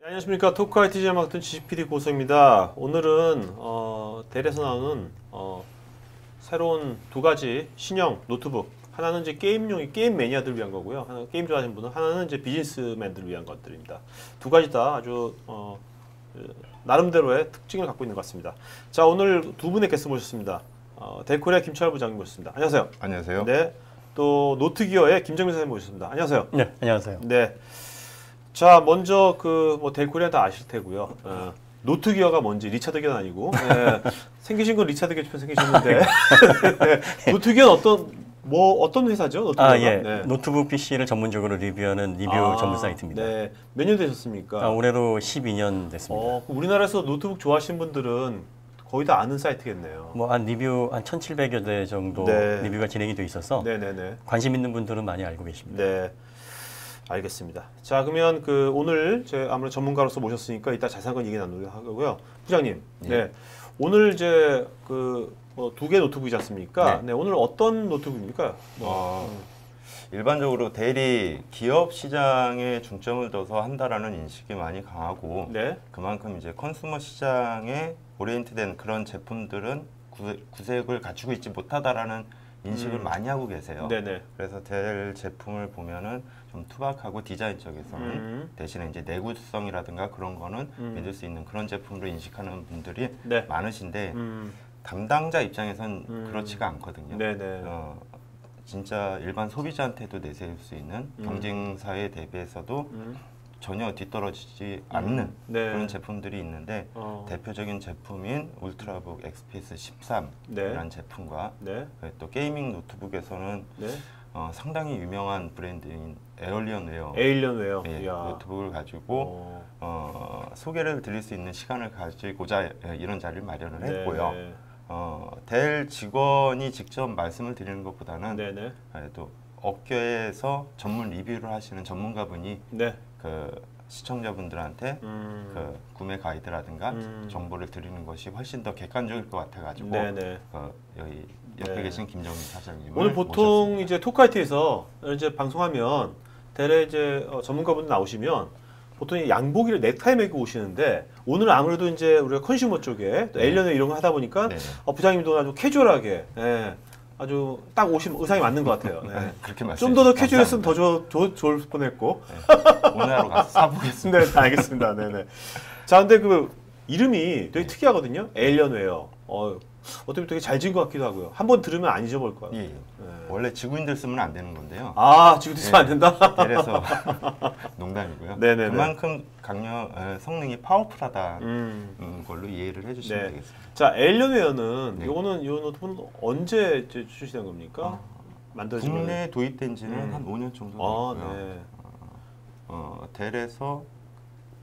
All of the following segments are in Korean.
안녕하십니까. 토크 IT 제 맡은 지식 PD 고성입니다. 오늘은 델에서 나오는 새로운 두 가지 신형 노트북, 하나는 이제 게임용이 게임 매니아들을 위한 거고요. 하나 게임 좋아하시는 분은 하나는 이제 비즈니스맨들을 위한 것들입니다. 두 가지 다 아주 나름대로의 특징을 갖고 있는 것 같습니다. 자, 오늘 두 분의 게스트 모셨습니다. 델코리아 김철 부장님 모셨습니다. 안녕하세요. 안녕하세요. 네. 또 노트기어의 김정민 선생님 모셨습니다. 안녕하세요. 네, 안녕하세요. 네. 자, 먼저 델코리아 다 아실 테고요. 노트기어가 뭔지, 리차드 기어는 아니고 생기신 건 리차드 기어처럼 생기셨는데 네. 노트기어는 어떤 회사죠? 노트기어가? 예. 네. 노트북 PC를 전문적으로 리뷰하는 리뷰 전문 사이트입니다. 네. 몇 년 되셨습니까? 올해로 12년 됐습니다. 우리나라에서 노트북 좋아하시는 분들은 거의 다 아는 사이트겠네요. 리뷰 한 1,700여 대 정도 리뷰가 진행이 돼 있어서 관심 있는 분들은 많이 알고 계십니다. 네. 알겠습니다. 자, 그러면 오늘 아무래도 전문가로서 모셨으니까 이따 자세한 얘기 나누도록 하고요. 부장님, 네. 오늘 이제 두 개 노트북이지 않습니까? 네. 오늘 어떤 노트북입니까? 일반적으로 대리 기업 시장에 중점을 둬서 한다라는 인식이 많이 강하고 그만큼 이제 컨슈머 시장에 오리엔트된 그런 제품들은 구색을 갖추고 있지 못하다라는 인식을 많이 하고 계세요. 그래서 델 제품을 보면은 좀 투박하고 디자인적에서는 대신에 이제 내구성이라든가 그런 거는 믿을 수 있는 그런 제품으로 인식하는 분들이 많으신데 담당자 입장에선 그렇지가 않거든요. 진짜 일반 소비자한테도 내세울 수 있는 경쟁사에 대비해서도 전혀 뒤떨어지지 않는 그런 제품들이 있는데 대표적인 제품인 울트라북 XPS 13이라는 제품과 또 게이밍 노트북에서는 상당히 유명한 브랜드인 에얼리언웨어 노트북을 가지고 소개를 드릴 수 있는 시간을 가지고자 이런 자리를 마련을 했고요. 델 직원이 직접 말씀을 드리는 것보다는 또 업계에서 전문 리뷰를 하시는 전문가분이 시청자분들한테 구매 가이드라든가 정보를 드리는 것이 훨씬 더 객관적일 것 같아가지고 여기 옆에 계신 김정민 사장님을 오늘 보통 모셨습니다. 이제 토크아이티에서 이제 방송하면 델의 이제 전문가분들 나오시면 보통 양복이를 넥타이 메고 오시는데 오늘은 아무래도 이제 우리가 컨슈머 쪽에 에일리언 이런 거 하다 보니까 부장님도 아주 캐주얼하게 아주 딱 의상이 맞는 것 같아요. 그렇게 말씀. 좀 더 캐주얼했으면 더 좋을 뻔했고. 오늘 하루 가서 사보겠습니다. 네, 알겠습니다. 네네. 자, 근데 이름이 되게 특이하거든요. 에일리언웨어. 어떻게 보면 되게 잘 지은 것 같기도 하고요. 한번 들으면 안 잊어버릴 거예요. 예. 원래 지구인들 쓰면 안 되는 건데요. 지구인들 쓰면 안 된다? 그래서 농담이고요. 그만큼 성능이 파워풀하다는 걸로 이해를 해주시면 되겠습니다. 자, 에일리언웨어는 요거는 요 노트북은 언제 출시된 겁니까? 만들어진 국내에 도입된 지는 한 5년 정도 됐고요. 델에서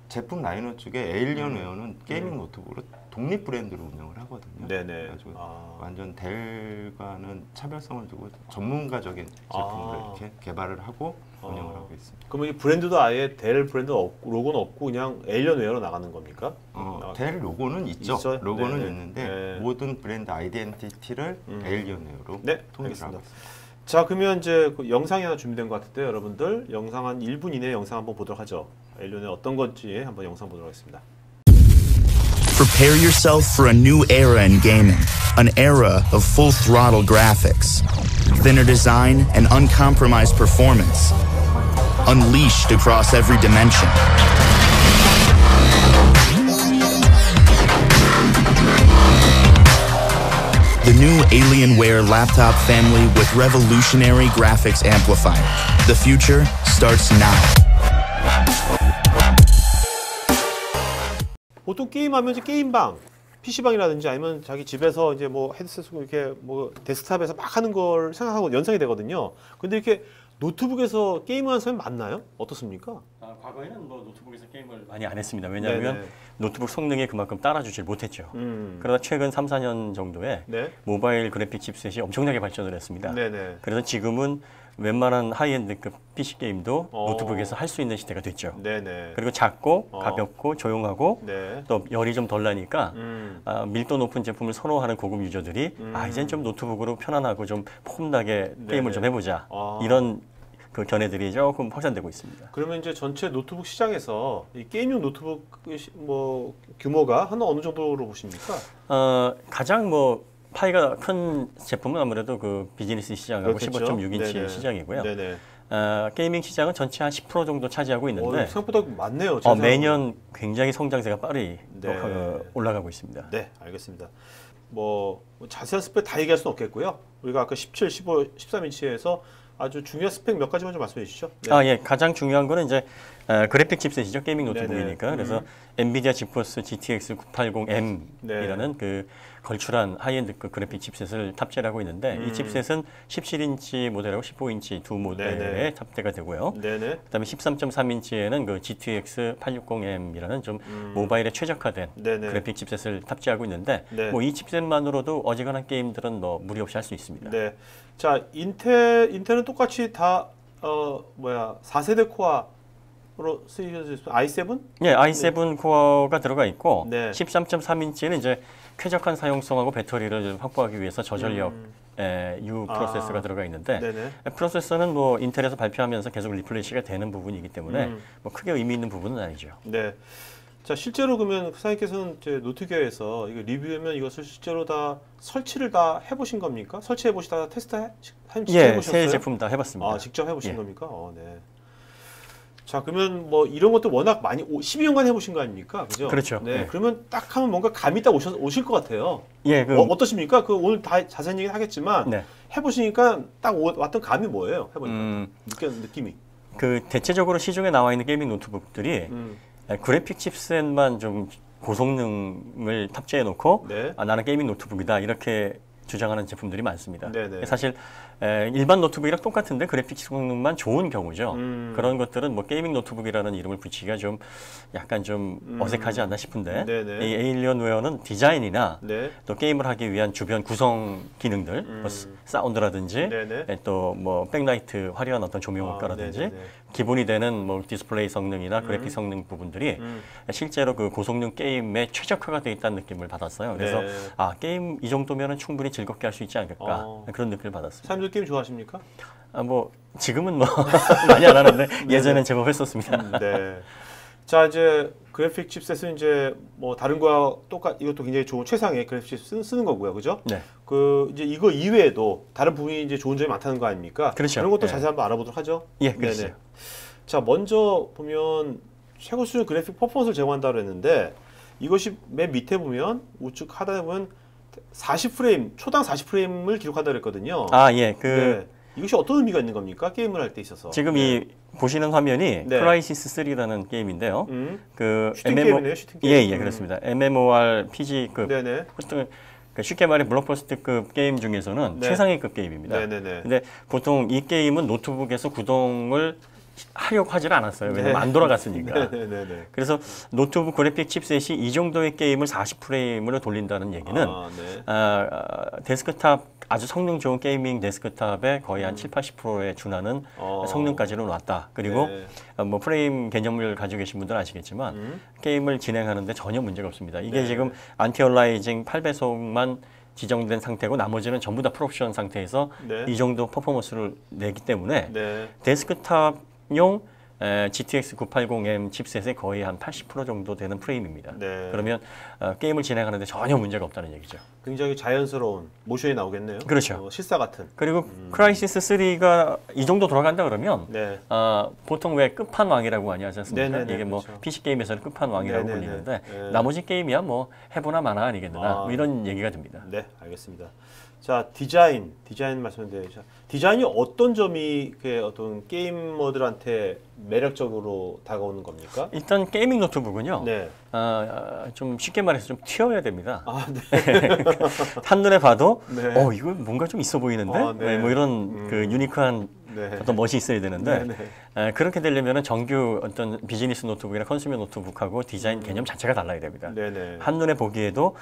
제품 라인업 쪽에 에일리언웨어는 게이밍 노트북으로 독립 브랜드로 운영을 하거든요. 그래가지고 완전 델과는 차별성을 두고 전문가적인 제품을 이렇게 개발을 하고 운영을 하고 있습니다. 그러면 이 브랜드도 아예 델 브랜드 로고는 없고 그냥 에일리언웨어로 나가는 겁니까? 델 로고는 있죠. 로고는 있는데 모든 브랜드 아이덴티티를 에일리언웨어로 통일을 하고 있습니다. 자, 그러면 이제 영상이 하나 준비된 것 같은데 여러분들 영상 한 1분 이내 영상 한번 보도록 하죠. 에일리언웨어 어떤 건지 한번 영상 보도록 하겠습니다. Prepare yourself for a new era in gaming, an era of full-throttle graphics, thinner design, and uncompromised performance, unleashed across every dimension. The new Alienware laptop family with revolutionary graphics amplifier. The future starts now. 보통 게임하면 이제 게임방, PC방이라든지 아니면 자기 집에서 이제 헤드셋 쓰고 이렇게 데스크탑에서 막 하는 걸 생각하고 연상이 되거든요. 근데 이렇게 노트북에서 게임하는 사람이 많나요? 어떻습니까? 과거에는 노트북에서 게임을 많이 안 했습니다. 왜냐하면 노트북 성능에 그만큼 따라주질 못했죠. 그러다 최근 3, 4년 정도에 모바일 그래픽 칩셋이 엄청나게 발전을 했습니다. 그래서 지금은 웬만한 하이엔드급 PC 게임도 노트북에서 할 수 있는 시대가 됐죠. 그리고 작고 가볍고 조용하고 또 열이 좀 덜 나니까 밀도 높은 제품을 선호하는 고급 유저들이 이젠 좀 노트북으로 편안하고 좀 폼나게 게임을 좀 해보자 이런 그 견해들이 조금 확산되고 있습니다. 그러면 이제 전체 노트북 시장에서 이 게임용 노트북 뭐 규모가 어느 정도로 보십니까? 가장 뭐 파이가 큰 제품은 아무래도 그 비즈니스 시장하고 15.6인치 시장이고요. 네네. 게이밍 시장은 전체 한 10% 정도 차지하고 있는데 생각보다 많네요. 매년 굉장히 성장세가 빠르게 올라가고 있습니다. 네, 알겠습니다. 뭐 자세한 스펙 다 얘기할 수는 없겠고요. 우리가 아까 17, 15, 13인치에서 아주 중요한 스펙 몇 가지만 좀 말씀해 주시죠. 네. 예, 가장 중요한 거는 이제 그래픽 칩셋이죠. 게이밍 노트북이니까. 그래서 엔비디아 지포스 GTX 980M이라는 그 걸출한 하이엔드급 그래픽 칩셋을 탑재를 하고 있는데 이 칩셋은 17인치 모델하고 15인치 두 모델에 탑재가 되고요. 그다음에 13.3인치에는 그 GTX 860M이라는 좀 모바일에 최적화된 그래픽 칩셋을 탑재하고 있는데 뭐 이 칩셋만으로도 어지간한 게임들은 뭐 무리 없이 할 수 있습니다. 네. 자, 인텔은 똑같이 다 4세대 코어로 쓰여져 있습니다. i7? 예, i7 코어가 들어가 있고 13.3인치는 이제 쾌적한 사용성하고 배터리를 좀 확보하기 위해서 저전력 U 프로세서가 들어가 있는데 프로세서는 뭐 인텔에서 발표하면서 계속 리플레이시가 되는 부분이기 때문에 뭐 크게 의미 있는 부분은 아니죠. 네. 자, 실제로 그러면 사장님께서는 노트계에서 이거 리뷰하면 이것을 실제로 다 설치를 다 해보신 겁니까? 설치해 보시다가 테스트 해보셨어요? 새 제품 다 해봤습니다. 직접 해보신 겁니까? 네. 자, 그러면 뭐 이런 것도 워낙 많이 12년간 해보신 거 아닙니까? 그죠? 그렇죠. 네. 그러면 딱 하면 뭔가 감이 딱 오실 것 같아요. 예. 어떠십니까? 오늘 다 자세한 얘기는 하겠지만 해보시니까 딱 왔던 감이 뭐예요? 해보니까 느낌이. 그 대체적으로 시중에 나와 있는 게이밍 노트북들이 그래픽 칩셋만 좀 고성능을 탑재해 놓고 나는 게이밍 노트북이다 이렇게 주장하는 제품들이 많습니다. 사실 일반 노트북이랑 똑같은데 그래픽 성능만 좋은 경우죠. 그런 것들은 뭐 게이밍 노트북이라는 이름을 붙이기가 좀 약간 좀 어색하지 않나 싶은데 이 에일리언웨어는 디자인이나 또 게임을 하기 위한 주변 구성 기능들 뭐 사운드라든지 또 뭐 백라이트 화려한 어떤 조명 효과라든지 기본이 되는 뭐 디스플레이 성능이나 그래픽 성능 부분들이 실제로 그 고성능 게임에 최적화가 되어 있다는 느낌을 받았어요. 그래서 게임 이 정도면은 충분히 즐겁게 할 수 있지 않을까 그런 느낌을 받았습니다. 사람들 게임 좋아하십니까? 뭐 지금은 뭐 많이 안 하는데 예전엔 제법 했었습니다. 네. 자, 이제 그래픽 칩셋은 이제 뭐 다른 거와 이것도 굉장히 좋은 최상의 그래픽 칩 쓰는 거고요, 그죠? 그 이제 이거 이외에도 다른 부분이 이제 좋은 점이 많다는 거 아닙니까? 그렇죠. 그런 것도 자세히 한번 알아보도록 하죠. 예, 그렇죠. 자, 먼저 보면 최고 수준 그래픽 퍼포먼스를 제공한다고 했는데 이것이 맨 밑에 보면 우측 하단에 보면 40프레임, 초당 40프레임을 기록한다고 했거든요. 이것이 어떤 의미가 있는 겁니까? 게임을 할 때 있어서. 지금 이 보시는 화면이 크라이시스 3라는 게임인데요. 그 슈팅 게임이네요, 슈팅 게임. 예, 그렇습니다. MMORPG급 쉽게 말해 블록버스터급 게임 중에서는 최상위급 게임입니다. 근데 보통 이 게임은 노트북에서 구동을 하려고 하질 않았어요. 왜냐면 안 돌아갔으니까. 그래서 노트북 그래픽 칩셋이 이 정도의 게임을 40프레임으로 돌린다는 얘기는 데스크탑 아주 성능 좋은 게이밍 데스크탑에 거의 한 70~80%에 준하는 성능까지는 왔다. 그리고 뭐 프레임 개념을 가지고 계신 분들은 아시겠지만 게임을 진행하는데 전혀 문제가 없습니다. 이게 지금 안티얼라이징 8배속만 지정된 상태고 나머지는 전부 다 프로옵션 상태에서 이 정도 퍼포먼스를 내기 때문에 데스크탑용 GTX 980M 칩셋의 거의 한 80% 정도 되는 프레임입니다. 그러면 게임을 진행하는데 전혀 문제가 없다는 얘기죠. 굉장히 자연스러운 모션이 나오겠네요. 그렇죠. 실사 같은. 그리고 크라이시스 3가 이 정도 돌아간다 그러면 보통 왜 끝판왕이라고 하지 않습니까? 이게 뭐 그렇죠. PC 게임에서는 끝판왕이라고 불리는데 나머지 게임이야 뭐 해보나 마나 아니겠느나 뭐 이런 얘기가 됩니다. 네, 알겠습니다. 자, 디자인 말씀드려야죠. 디자인이 어떤 점이 어떤 게이머들한테 매력적으로 다가오는 겁니까? 일단 게이밍 노트북은요. 좀 쉽게 말해서 좀 튀어야 됩니다. 한눈에 봐도 이거 뭔가 좀 있어 보이는데 뭐 이런 그 유니크한 어떤 멋이 있어야 되는데 그렇게 되려면 정규 어떤 비즈니스 노트북이나 컨슈머 노트북하고 디자인 개념 자체가 달라야 됩니다. 한눈에 보기에도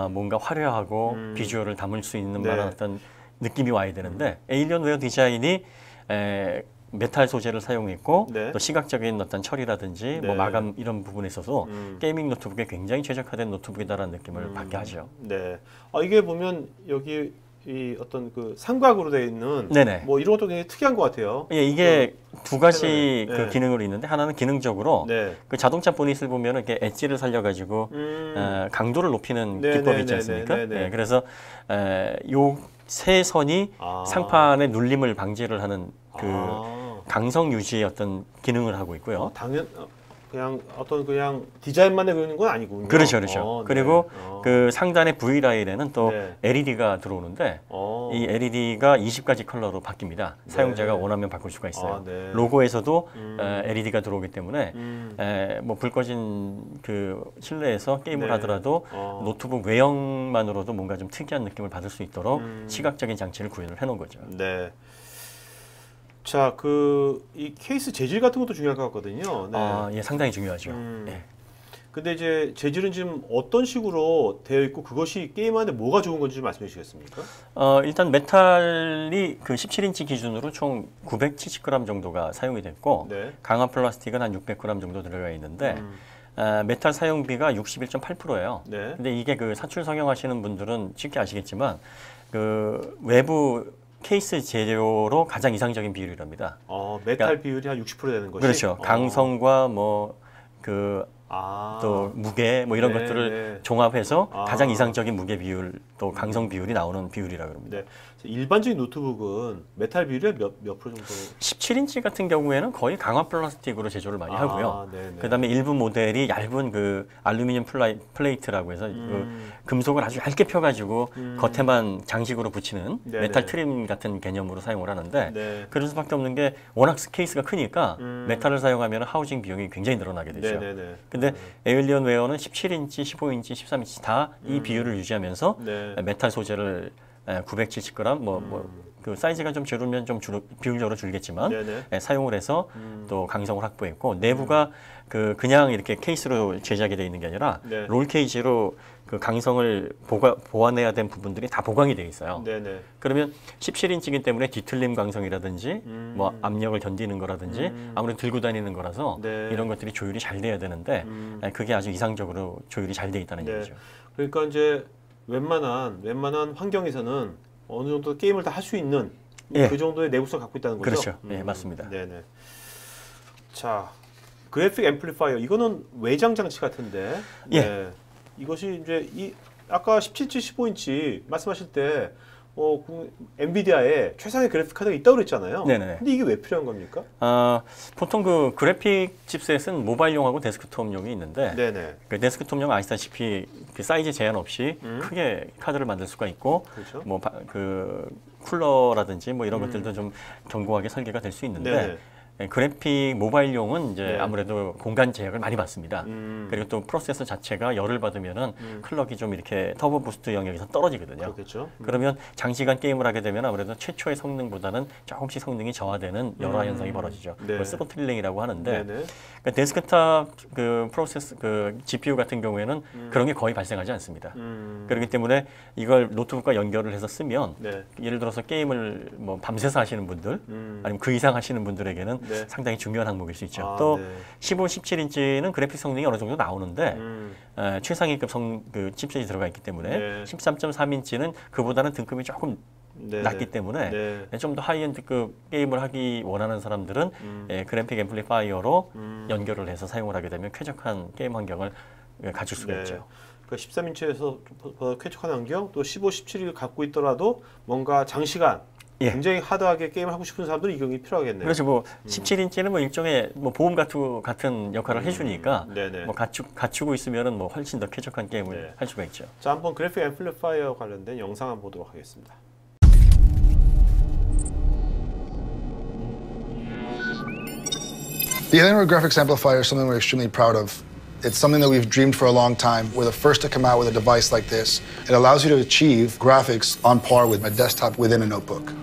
뭔가 화려하고 비주얼을 담을 수 있는 만한 어떤 느낌이 와야 되는데 에일리언웨어 디자인이 메탈 소재를 사용했고 또 시각적인 어떤 처리라든지 뭐 마감 이런 부분에 있어서 게이밍 노트북에 굉장히 최적화된 노트북이다라는 느낌을 받게 하죠. 이게 보면 여기 이 어떤 그 삼각으로 되어 있는 네네. 뭐 이런 것도 굉장히 특이한 것 같아요. 예, 이게 두 가지 그 기능으로 있는데 하나는 기능적으로 그 자동차 보닛을 보면은 이렇게 엣지를 살려가지고 강도를 높이는 기법이 있지 않습니까? 예, 그래서 요 세 선이 상판의 눌림을 방지를 하는 그 강성 유지의 어떤 기능을 하고 있고요. 그냥 어떤 그냥 디자인만에 그러는 건 아니군요. 그렇죠, 그렇죠. 그리고 그 상단의 V 라인에는 또 LED가 들어오는데 이 LED가 20가지 컬러로 바뀝니다. 사용자가 원하면 바꿀 수가 있어요. 로고에서도 LED가 들어오기 때문에 뭐 불 꺼진 그 실내에서 게임을 하더라도 노트북 외형만으로도 뭔가 좀 특이한 느낌을 받을 수 있도록 시각적인 장치를 구현을 해놓은 거죠. 네. 자, 이 케이스 재질 같은 것도 중요할 것 같거든요. 네. 예, 상당히 중요하죠. 예. 근데 이제 재질은 지금 어떤 식으로 되어 있고 그것이 게임하는데 뭐가 좋은 건지 좀 말씀해 주시겠습니까? 일단 메탈이 그 17인치 기준으로 총 970g 정도가 사용이 됐고 강화 플라스틱은 한 600g 정도 들어가 있는데 메탈 사용비가 61.8%예요. 근데 이게 그 사출 성형하시는 분들은 쉽게 아시겠지만 그 외부 케이스 재료로 가장 이상적인 비율이랍니다. 메탈 그러니까, 비율이 한 60% 되는 것이? 그렇죠. 강성과 뭐 또 무게 뭐 이런 것들을 종합해서 가장 이상적인 무게 비율 또 강성 비율이 나오는 비율이라고 합니다. 일반적인 노트북은 메탈 비율이 몇 프로 정도? 17인치 같은 경우에는 거의 강화 플라스틱으로 제조를 많이 하고요. 그다음에 일부 모델이 얇은 그 알루미늄 플레이트라고 해서 그 금속을 아주 얇게 펴가지고 겉에만 장식으로 붙이는 메탈 트림 같은 개념으로 사용을 하는데 그럴 수밖에 없는 게 워낙 케이스가 크니까 메탈을 사용하면 하우징 비용이 굉장히 늘어나게 되죠. 근데 에일리언웨어는 17인치, 15인치, 13인치 다 이 비율을 유지하면서 메탈 소재를 970g 그 사이즈가 좀 줄으면 좀 비율적으로 줄겠지만 사용을 해서 또 강성을 확보했고 내부가 그냥 이렇게 케이스로 제작이 되어 있는 게 아니라 롤 케이지로 그 강성을 보완해야 된 부분들이 다 보강이 되어 있어요. 그러면 17인치이기 때문에 뒤틀림 강성이라든지 뭐 압력을 견디는 거라든지 아무래도 들고 다니는 거라서 이런 것들이 조율이 잘 돼야 되는데 그게 아주 이상적으로 조율이 잘 되어 있다는 얘기죠. 그러니까 이제 웬만한 환경에서는 어느 정도 게임을 다 할 수 있는 그 정도의 내구성을 갖고 있다는 거죠? 그렇죠. 네, 맞습니다. 자, 그래픽 앰플리파이어 이거는 외장 장치 같은데 이것이 이제 아까 17인치, 15인치 말씀하실 때 엔비디아에 최상의 그래픽 카드가 있다고 그랬잖아요. 근데 이게 왜 필요한 겁니까? 보통 그 그래픽 칩셋은 모바일용하고 데스크톱용이 있는데 그 데스크톱용 아시다시피 그 사이즈 제한 없이 크게 카드를 만들 수가 있고 뭐 그 쿨러라든지 뭐 이런 것들도 좀 견고하게 설계가 될 수 있는데 그래픽 모바일용은 이제 아무래도 공간 제약을 많이 받습니다. 그리고 또 프로세서 자체가 열을 받으면은 클럭이 좀 이렇게 터보 부스트 영역에서 떨어지거든요. 그러면 장시간 게임을 하게 되면 아무래도 최초의 성능보다는 조금씩 성능이 저하되는 열화 현상이 벌어지죠. 그걸 스로틀링이라고 하는데 그러니까 데스크탑 그 프로세스 그 GPU 같은 경우에는 그런 게 거의 발생하지 않습니다. 그렇기 때문에 이걸 노트북과 연결을 해서 쓰면 예를 들어서 게임을 뭐 밤새서 하시는 분들 아니면 그 이상 하시는 분들에게는 상당히 중요한 항목일 수 있죠. 또 15, 17인치는 그래픽 성능이 어느 정도 나오는데 최상위급 그 칩셋이 들어가 있기 때문에 13.3인치는 그보다는 등급이 조금 낮기 때문에 좀 더 하이엔드급 게임을 하기 원하는 사람들은 그래픽 앰플리파이어로 연결을 해서 사용을 하게 되면 쾌적한 게임 환경을 갖출 수가 있죠. 그 13인치에서 쾌적한 환경, 또 15, 17을 갖고 있더라도 뭔가 장시간 굉장히 하드하게 게임을 하고 싶은 사람들은 이 경이 필요하겠네요. 그렇죠. 뭐 17인치는 뭐 일종의 뭐 보험 같은 역할을 해주니까 뭐 갖추고 있으면은 뭐 훨씬 더 쾌적한 게임을 할 수가 있죠. 자, 한번 그래픽 앰플리파이어 관련된 영상 한번 보도록 하겠습니다. The Alienware graphics amplifier is something we're extremely proud of. It's something that we've dreamed for a long time. We're the first to come out with a device like this. It allows you to achieve graphics on par with a desktop within a notebook.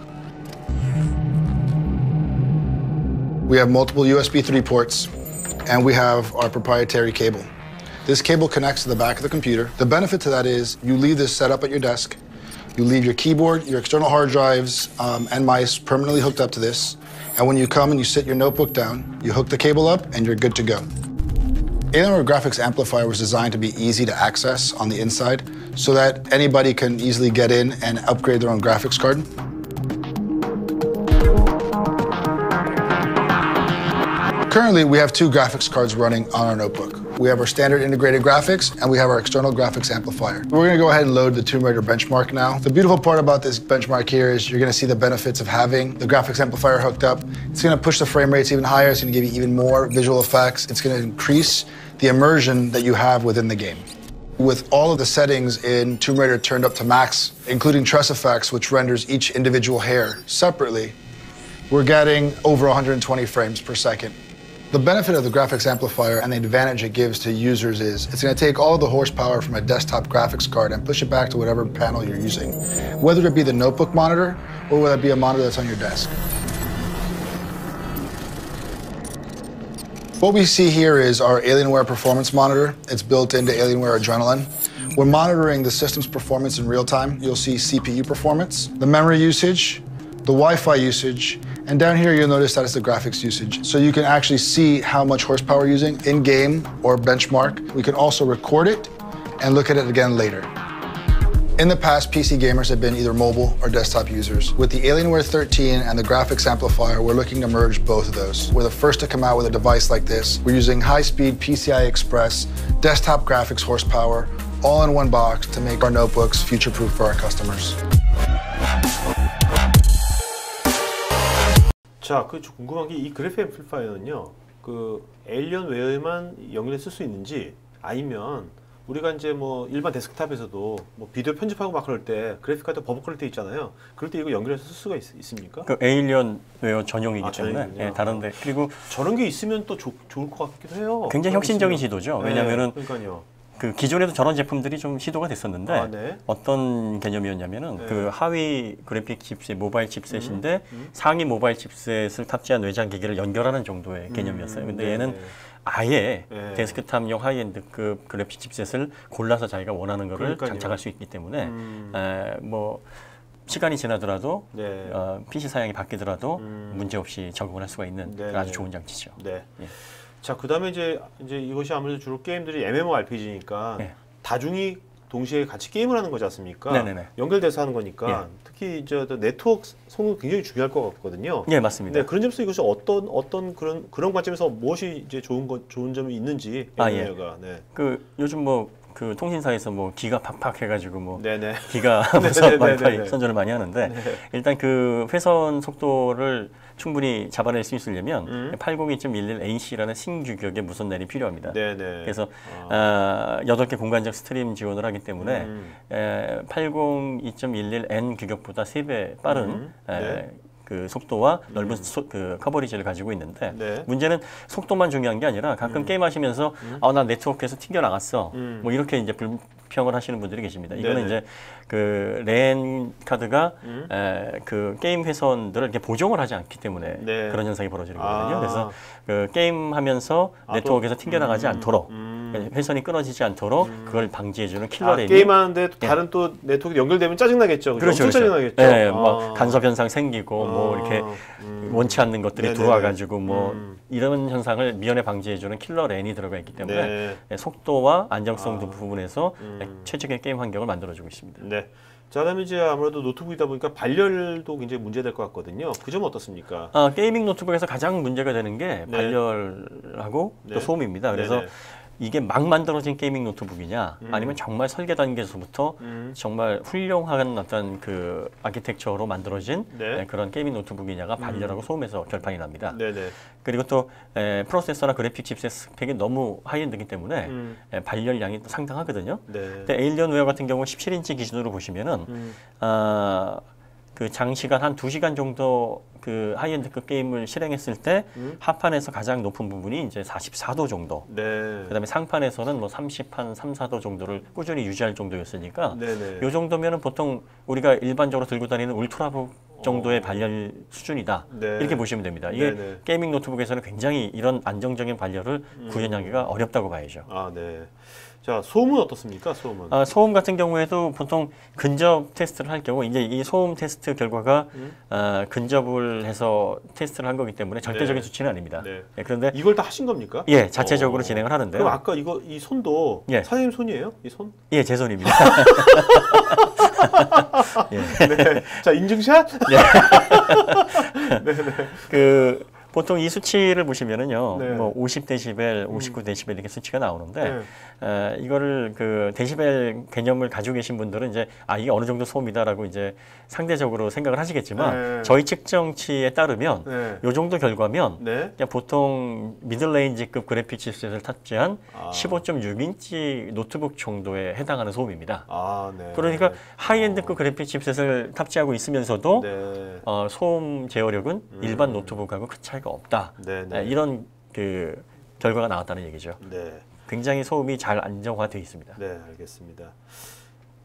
We have multiple USB 3 ports, and we have our proprietary cable. This cable connects to the back of the computer. The benefit to that is you leave this set up at your desk. You leave your keyboard, your external hard drives, and mice permanently hooked up to this. And when you come and you sit your notebook down, you hook the cable up, and you're good to go. Alienware Graphics Amplifier was designed to be easy to access on the inside, so that anybody can easily get in and upgrade their own graphics card. Currently, we have two graphics cards running on our notebook. We have our standard integrated graphics, and we have our external graphics amplifier. We're gonna go ahead and load the Tomb Raider benchmark now. The beautiful part about this benchmark here is you're gonna see the benefits of having the graphics amplifier hooked up. It's gonna push the frame rates even higher. It's gonna give you even more visual effects. It's gonna increase the immersion that you have within the game. With all of the settings in Tomb Raider turned up to max, including Tress Effects, which renders each individual hair separately, we're getting over 120 frames per second. The benefit of the graphics amplifier and the advantage it gives to users is it's going to take all of the horsepower from a desktop graphics card and push it back to whatever panel you're using, whether it be the notebook monitor or whether it be a monitor that's on your desk. What we see here is our Alienware performance monitor. It's built into Alienware Adrenaline. We're monitoring the system's performance in real time. You'll see CPU performance, the memory usage, the Wi-Fi usage, and down here you'll notice that it's the graphics usage. So you can actually see how much horsepower we're using in-game or benchmark. We can also record it and look at it again later. In the past, PC gamers have been either mobile or desktop users. With the Alienware 13 and the graphics amplifier, we're looking to merge both of those. We're the first to come out with a device like this. We're using high-speed PCI Express, desktop graphics horsepower, all in one box to make our notebooks future-proof for our customers. 자, 그 궁금한 게 이 그래픽 앰플리파이어는요, 그 에일리언웨어에만 연결해 쓸 수 있는지, 아니면 우리가 이제 뭐 일반 데스크탑에서도 뭐 비디오 편집하고 막 그럴 때 그래픽 카드 버벅거릴 때 있잖아요. 그럴 때 이거 연결해서 쓸 수가 있습니까? 그 에일리언웨어 전용이기 때문에 예, 다른데 그리고 저런 게 있으면 또 좋을 것 같기도 해요. 굉장히 혁신적인 시도죠. 왜냐하면은 그러니까요. 그 기존에도 저런 제품들이 좀 시도가 됐었는데 네. 어떤 개념이었냐면은 그 하위 그래픽 칩셋, 모바일 칩셋인데 상위 모바일 칩셋을 탑재한 외장 기기를 연결하는 정도의 개념이었어요. 근데 얘는 아예 데스크탑용 하이엔드급 그래픽 칩셋을 골라서 자기가 원하는 거를 장착할 수 있기 때문에 뭐 시간이 지나더라도 PC 사양이 바뀌더라도 문제없이 적응을 할 수가 있는 아주 좋은 장치죠. 네. 예. 자, 그다음에 이제 이것이 아무래도 주로 게임들이 MMORPG니까 다중이 동시에 같이 게임을 하는 거지 않습니까? 네네네. 연결돼서 하는 거니까 특히 이제 네트워크 성능 굉장히 중요할 것 같거든요. 네, 맞습니다. 네, 그런 점에서 이것이 어떤 그런 관점에서 무엇이 이제 좋은 점이 있는지 MMO가 그 요즘 뭐 그 통신사에서 뭐 기가 팍팍 해가지고 뭐 기가 와이파이 선전을 많이 하는데 일단 그 회선 속도를 충분히 잡아낼 수 있으려면 802.11ac라는 신규격의 무선 넬이 필요합니다. 그래서 8개 공간적 스트림 지원을 하기 때문에 802.11n 규격보다 3배 빠른 그 속도와 넓은 그 커버리지를 가지고 있는데 문제는 속도만 중요한 게 아니라 가끔 게임 하시면서 나 네트워크에서 튕겨 나갔어 뭐 이렇게 이제 불평을 하시는 분들이 계십니다. 이거는 이제 그 랜 카드가 그 게임 회선들을 이렇게 보정을 하지 않기 때문에 그런 현상이 벌어지는 거거든요. 그래서 그 게임 하면서 네트워크에서 튕겨 나가지 않도록 회선이 끊어지지 않도록 그걸 방지해주는 킬러 랜이 게임하는데 다른 또 네트워크 연결되면 짜증나겠죠. 그렇죠. 짜증나겠죠. 네, 막 간섭 현상 생기고 뭐 이렇게 원치 않는 것들이 들어와가지고 뭐 이런 현상을 미연에 방지해주는 킬러 랜이 들어가 있기 때문에 속도와 안정성 두 부분에서 최적의 게임 환경을 만들어주고 있습니다. 네. 자, 그다음에 이제 아무래도 노트북이다 보니까 발열도 굉장히 문제될 것 같거든요. 그 점은 어떻습니까? 게이밍 노트북에서 가장 문제가 되는 게 발열하고 또 소음입니다. 그래서 이게 막 만들어진 게이밍 노트북이냐 아니면 정말 설계 단계에서부터 정말 훌륭한 어떤 그 아키텍처로 만들어진 그런 게이밍 노트북이냐가 발열하고 소음에서 결판이 납니다. 그리고 또 프로세서나 그래픽 칩셋 스펙이 너무 하이엔드이기 때문에 발열량이 또 상당하거든요. 근데 에일리언웨어 같은 경우 17인치 기준으로 보시면은 그 장시간 한 2시간 정도 그 하이엔드급 게임을 실행했을 때 하판에서 가장 높은 부분이 이제 44도 정도. 그다음에 상판에서는 뭐 30한 3, 4도 정도를 꾸준히 유지할 정도였으니까 이 정도면은 보통 우리가 일반적으로 들고 다니는 울트라북 정도의 발열 수준이다. 네. 이렇게 보시면 됩니다. 이게 네네. 게이밍 노트북에서는 굉장히 이런 안정적인 발열을 구현하기가 어렵다고 봐야죠. 아, 네. 자, 소음은 어떻습니까? 소음은? 소음 같은 경우에도 보통 근접 테스트를 할 경우 이제 이 소음 테스트 결과가 근접을 해서 테스트를 한 거기 때문에 절대적인 네. 수치는 아닙니다. 네. 예, 그런데 이걸 다 하신 겁니까? 예, 자체적으로 진행을 하는데요. 그럼 아까 이 손도 예. 사장님 손이에요? 이 손? 예, 제 손입니다. 예. 네. 자, 인증샷? 그 보통 이 수치를 보시면은요, 네. 뭐 50데시벨, 59데시벨 이렇게 수치가 나오는데, 이거를 그 데시벨 개념을 가지고 계신 분들은 이제 이게 어느 정도 소음이다라고 이제 상대적으로 생각을 하시겠지만, 저희 측정치에 따르면 이 정도 결과면 그냥 보통 미들레인지급 그래픽 칩셋을 탑재한 15.6인치 노트북 정도에 해당하는 소음입니다. 네. 그러니까 하이엔드급 그래픽 칩셋을 탑재하고 있으면서도 소음 제어력은 일반 노트북하고 큰 차이가 없다. 이런 그 결과가 나왔다는 얘기죠. 네. 굉장히 소음이 잘 안정화되어 있습니다. 네, 알겠습니다.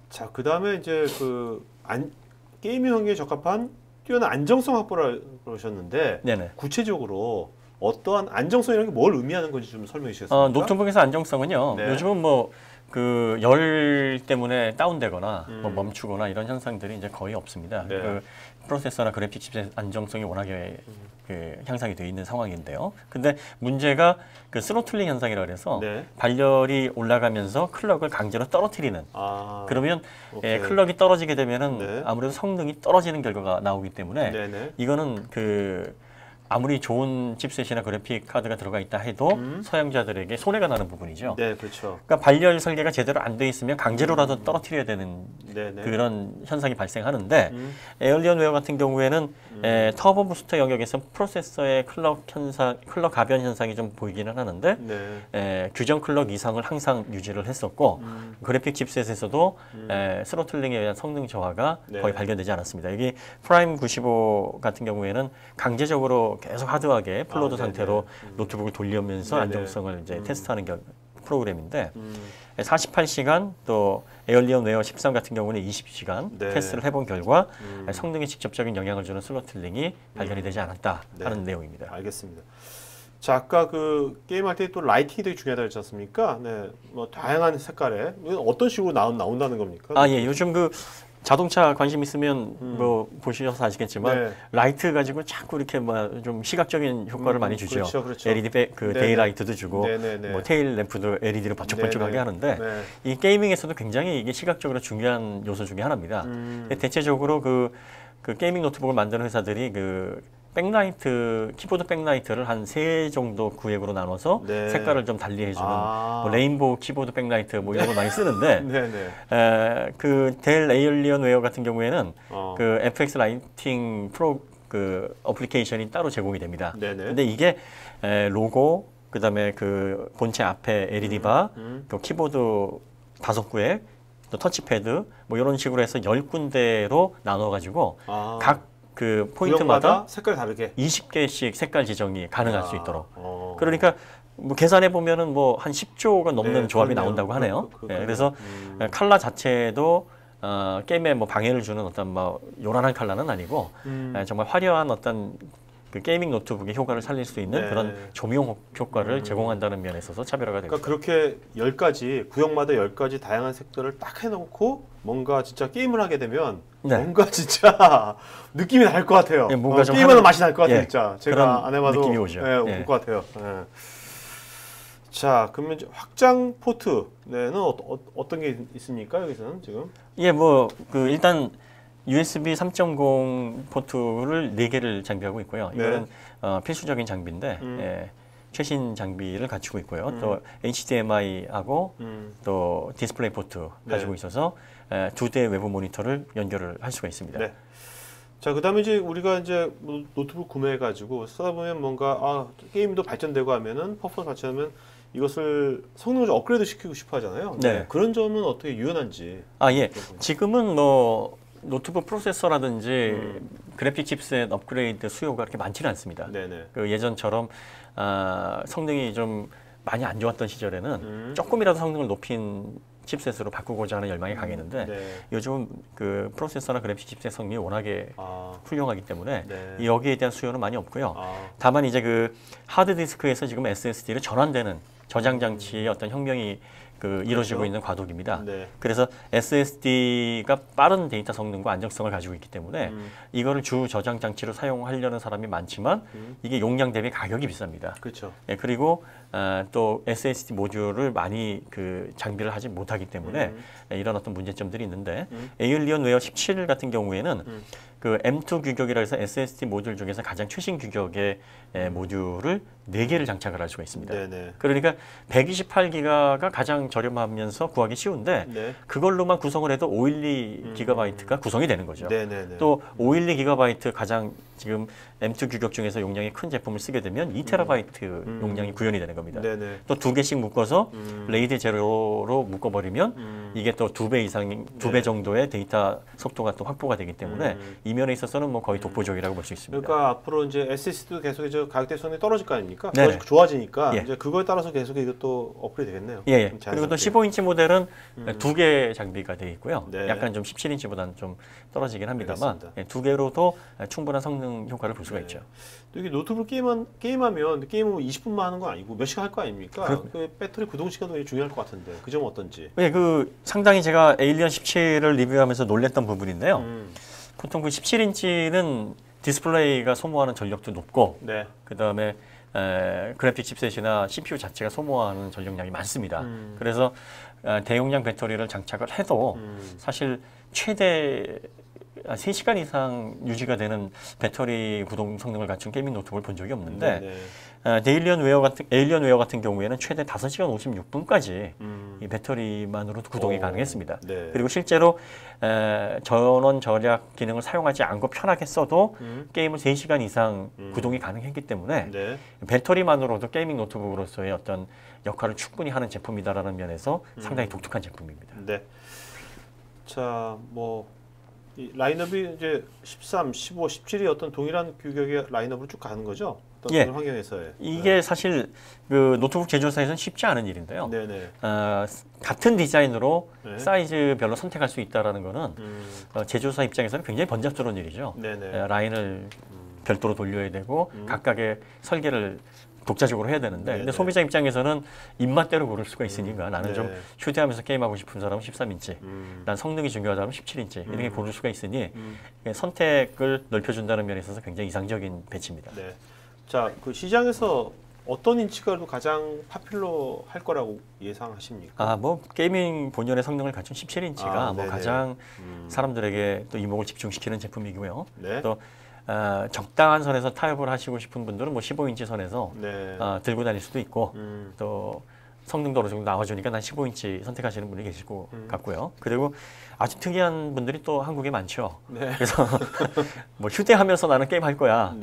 자, 그 다음에 이제 게이밍 환경에 적합한 뛰어난 안정성 확보를 그러셨는데, 네네. 구체적으로 어떠한 안정성이라는 게 뭘 의미하는 건지 좀 설명해 주시겠습니까? 노트북에서 안정성은요. 네. 요즘은 뭐 그 열 때문에 다운되거나 뭐 멈추거나 이런 현상들이 이제 거의 없습니다. 네. 그 프로세서나 그래픽 칩의 안정성이 워낙에 그 향상이 되어 있는 상황인데요. 근데 문제가 그 스로틀링 현상이라 그래서 발열이 올라가면서 클럭을 강제로 떨어뜨리는. 그러면 클럭이 떨어지게 되면은 아무래도 성능이 떨어지는 결과가 나오기 때문에 이거는 그 아무리 좋은 칩셋이나 그래픽 카드가 들어가 있다 해도 사용자들에게 손해가 나는 부분이죠. 네, 그렇죠. 그러니까 발열 설계가 제대로 안 돼 있으면 강제로라도 떨어뜨려야 되는 그런 현상이 발생하는데 에얼리언웨어 같은 경우에는 터보 부스터 영역에서 프로세서의 클럭 가변 현상이 좀 보이기는 하는데 규정 클럭 이상을 항상 유지를 했었고 그래픽 칩셋에서도 스로틀링에 의한 성능 저하가 거의 발견되지 않았습니다. 여기 프라임 95 같은 경우에는 강제적으로 계속 하드하게 플로드 상태로 노트북을 돌리면서 안정성을 이제 테스트하는 프로그램인데 48시간 또 에얼리언웨어 13 같은 경우는 20시간 테스트를 해본 결과 성능에 직접적인 영향을 주는 스로틀링이 발견이 되지 않았다 하는 내용입니다. 알겠습니다. 자, 아까 그 게임할 때 또 라이팅이 되게 중요하다고 했지 않습니까? 네, 뭐 다양한 색깔에 어떤 식으로 나온다는 겁니까? 예, 요즘 그 자동차 관심 있으면 뭐 보셔서 아시겠지만 라이트 가지고 자꾸 이렇게 뭐 좀 시각적인 효과를 많이 주죠. 그렇죠. LED 데이 라이트도 주고 뭐 테일 램프도 LED로 번쩍번쩍하게 하는데 이 게이밍에서도 굉장히 이게 시각적으로 중요한 요소 중에 하나입니다. 대체적으로 그 게이밍 노트북을 만드는 회사들이 그 백라이트, 키보드 백라이트를 한 3 정도 구획으로 나눠서 색깔을 좀 달리해주는 뭐 레인보우 키보드 백라이트 뭐 이런 걸 많이 쓰는데 그 델 에얼리언웨어 같은 경우에는 그 FX 라이팅 프로 그 어플리케이션이 따로 제공이 됩니다. 근데 이게 로고, 그다음에 그 본체 앞에 LED 바, 또 키보드 5구획, 또 터치패드 뭐 이런 식으로 해서 10군데로 나눠 가지고 각 그 포인트마다 색깔 다르게 20개씩 색깔 지정이 가능할 수 있도록. 그러니까 뭐 계산해 보면은 뭐 한 10조가 넘는 조합이 나온다고 하네요. 그래서 컬러 자체도 게임에 뭐 방해를 주는 어떤 뭐 요란한 컬러는 아니고 정말 화려한 어떤 그 게이밍 노트북의 효과를 살릴 수 있는 그런 조명 효과를 제공한다는 면에 있어서 차별화가 됩니다. 그러니까 그렇게 10가지, 구역마다 10가지 다양한 색깔을 딱 해놓고 뭔가 진짜 게임을 하게 되면 뭔가 진짜 느낌이 날 것 같아요. 뭔가 게임하는 맛이 날 것 같아요. 진짜 제가 안 해봐도 느낌이 오죠. 올 것 같아요. 자, 그러면 이제 확장 포트는 어떤 게 있습니까? 여기서는 지금? 뭐 그 일단 USB 3.0 포트를 4개를 장비하고 있고요. 이거는 필수적인 장비인데 최신 장비를 갖추고 있고요. 또 HDMI하고 또 디스플레이 포트 가지고 있어서 2대의 외부 모니터를 연결을 할 수가 있습니다. 자, 그다음에 이제 우리가 이제 노트북 구매해가지고 쓰다 보면 뭔가 게임도 발전되고 하면은 퍼포먼스 발전하면 이것을 성능을 좀 업그레이드 시키고 싶어 하잖아요. 그런 점은 어떻게 유연한지. 지금은 뭐 노트북 프로세서라든지 그래픽 칩셋 업그레이드 수요가 그렇게 많지는 않습니다. 그 예전처럼 성능이 좀 많이 안 좋았던 시절에는 조금이라도 성능을 높인 칩셋으로 바꾸고자 하는 열망이 강했는데 요즘 그 프로세서나 그래픽 칩셋 성능이 워낙에 훌륭하기 때문에 여기에 대한 수요는 많이 없고요. 다만 이제 그 하드디스크에서 지금 SSD로 전환되는 저장 장치의 어떤 혁명이 이루어지고 있는 과도기입니다. 그래서 SSD가 빠른 데이터 성능과 안정성을 가지고 있기 때문에 이거를 주 저장 장치로 사용하려는 사람이 많지만 이게 용량 대비 가격이 비쌉니다. 그렇죠. 그리고 또 SSD 모듈을 많이 장비를 하지 못하기 때문에 이런 어떤 문제점들이 있는데 에일리언웨어 17 같은 경우에는 그 M2 규격이라 해서 SSD 모듈 중에서 가장 최신 규격의 모듈을 4개를 장착을 할 수가 있습니다. 그러니까 128기가가 가장 저렴하면서 구하기 쉬운데 그걸로만 구성을 해도 512기가바이트가 구성이 되는 거죠. 또 512기가바이트 가장 지금 M2 규격 중에서 용량이 큰 제품을 쓰게 되면 2TB 용량이 구현이 되는 겁니다. 또 2개씩 묶어서 레이드 제로로 묶어버리면 이게 또 2배 이상, 2배 정도의 데이터 속도가 또 확보가 되기 때문에 이 면에 있어서는 뭐 거의 독보적이라고 볼 수 있습니다. 그러니까 앞으로 이제 SSD도 계속 이제 가격대 성능이 떨어질 거 아닙니까? 좋아지니까 이제 그거에 따라서 계속 이것도 업그레이드 되겠네요. 그리고 또 15인치 모델은 2개 장비가 되어 있고요. 약간 좀 17인치보다는 좀 떨어지긴 합니다만 2개로도 충분한 성능 효과를 볼 수가 있죠. 또 이게 노트북 게임하면 게임을 20분만 하는 거 아니고 몇 시간 할 거 아닙니까? 그 배터리 구동 시간도 굉장히 중요할 것 같은데 그 점은 어떤지? 상당히 제가 에일리언 17을 리뷰하면서 놀랬던 부분인데요. 보통 그 17인치는 디스플레이가 소모하는 전력도 높고 그다음에 그래픽 칩셋이나 CPU 자체가 소모하는 전력량이 많습니다. 그래서 대용량 배터리를 장착을 해도 사실 최대 3시간 이상 유지가 되는 배터리 구동 성능을 갖춘 게이밍 노트북을 본 적이 없는데 에일리언웨어 같은 경우에는 최대 5시간 56분까지 이 배터리만으로도 구동이 가능했습니다. 그리고 실제로 전원 절약 기능을 사용하지 않고 편하게 써도 게임을 3시간 이상 구동이 가능했기 때문에 배터리만으로도 게이밍 노트북으로서의 어떤 역할을 충분히 하는 제품이다라는 면에서 상당히 독특한 제품입니다. 자, 이 라인업이 이제 13, 15, 17이 어떤 동일한 규격의 라인업으로 쭉 가는 거죠? 어떤 환경에서의. 이게 사실 그 노트북 제조사에서는 쉽지 않은 일인데요. 같은 디자인으로 사이즈별로 선택할 수 있다는 거는 제조사 입장에서는 굉장히 번잡스러운 일이죠. 라인을 별도로 돌려야 되고 각각의 설계를 독자적으로 해야 되는데 근데 소비자 입장에서는 입맛대로 고를 수가 있으니까 나는 좀 휴대하면서 게임하고 싶은 사람은 13인치 난 성능이 중요하다면 17인치 이렇게 고를 수가 있으니 선택을 넓혀준다는 면에 있어서 굉장히 이상적인 배치입니다. 자, 그 시장에서 어떤 인치가 가장 파퓰러 할 거라고 예상하십니까? 게이밍 본연의 성능을 갖춘 17인치가 가장 사람들에게 또 이목을 집중시키는 제품이고요. 또 적당한 선에서 타협을 하시고 싶은 분들은 15인치 선에서 들고 다닐 수도 있고 또 성능도 어느 정도 나와주니까 난 15인치 선택하시는 분이 계실 것 같고요. 그리고 아주 특이한 분들이 또 한국에 많죠. 그래서 휴대하면서 나는 게임 할 거야.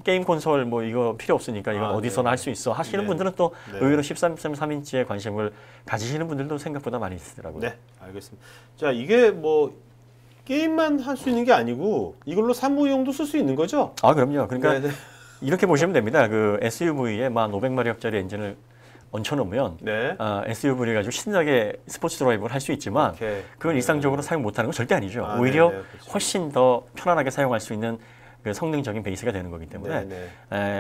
게임 콘솔 이거 필요 없으니까 이건 어디서나 할 수 있어 하시는 분들은 또 의외로 13.3인치에 관심을 가지시는 분들도 생각보다 많이 있으더라고요. 알겠습니다. 자, 이게 게임만 할 수 있는 게 아니고 이걸로 사무용도 쓸 수 있는 거죠? 그럼요. 그러니까 이렇게 보시면 됩니다. 그 SUV에 1500마력짜리 엔진을 얹혀놓으면 SUV를 가지고 신나게 스포츠 드라이브를 할 수 있지만 그걸 일상적으로 사용 못하는 건 절대 아니죠. 오히려 훨씬 더 편안하게 사용할 수 있는 그 성능적인 베이스가 되는 거기 때문에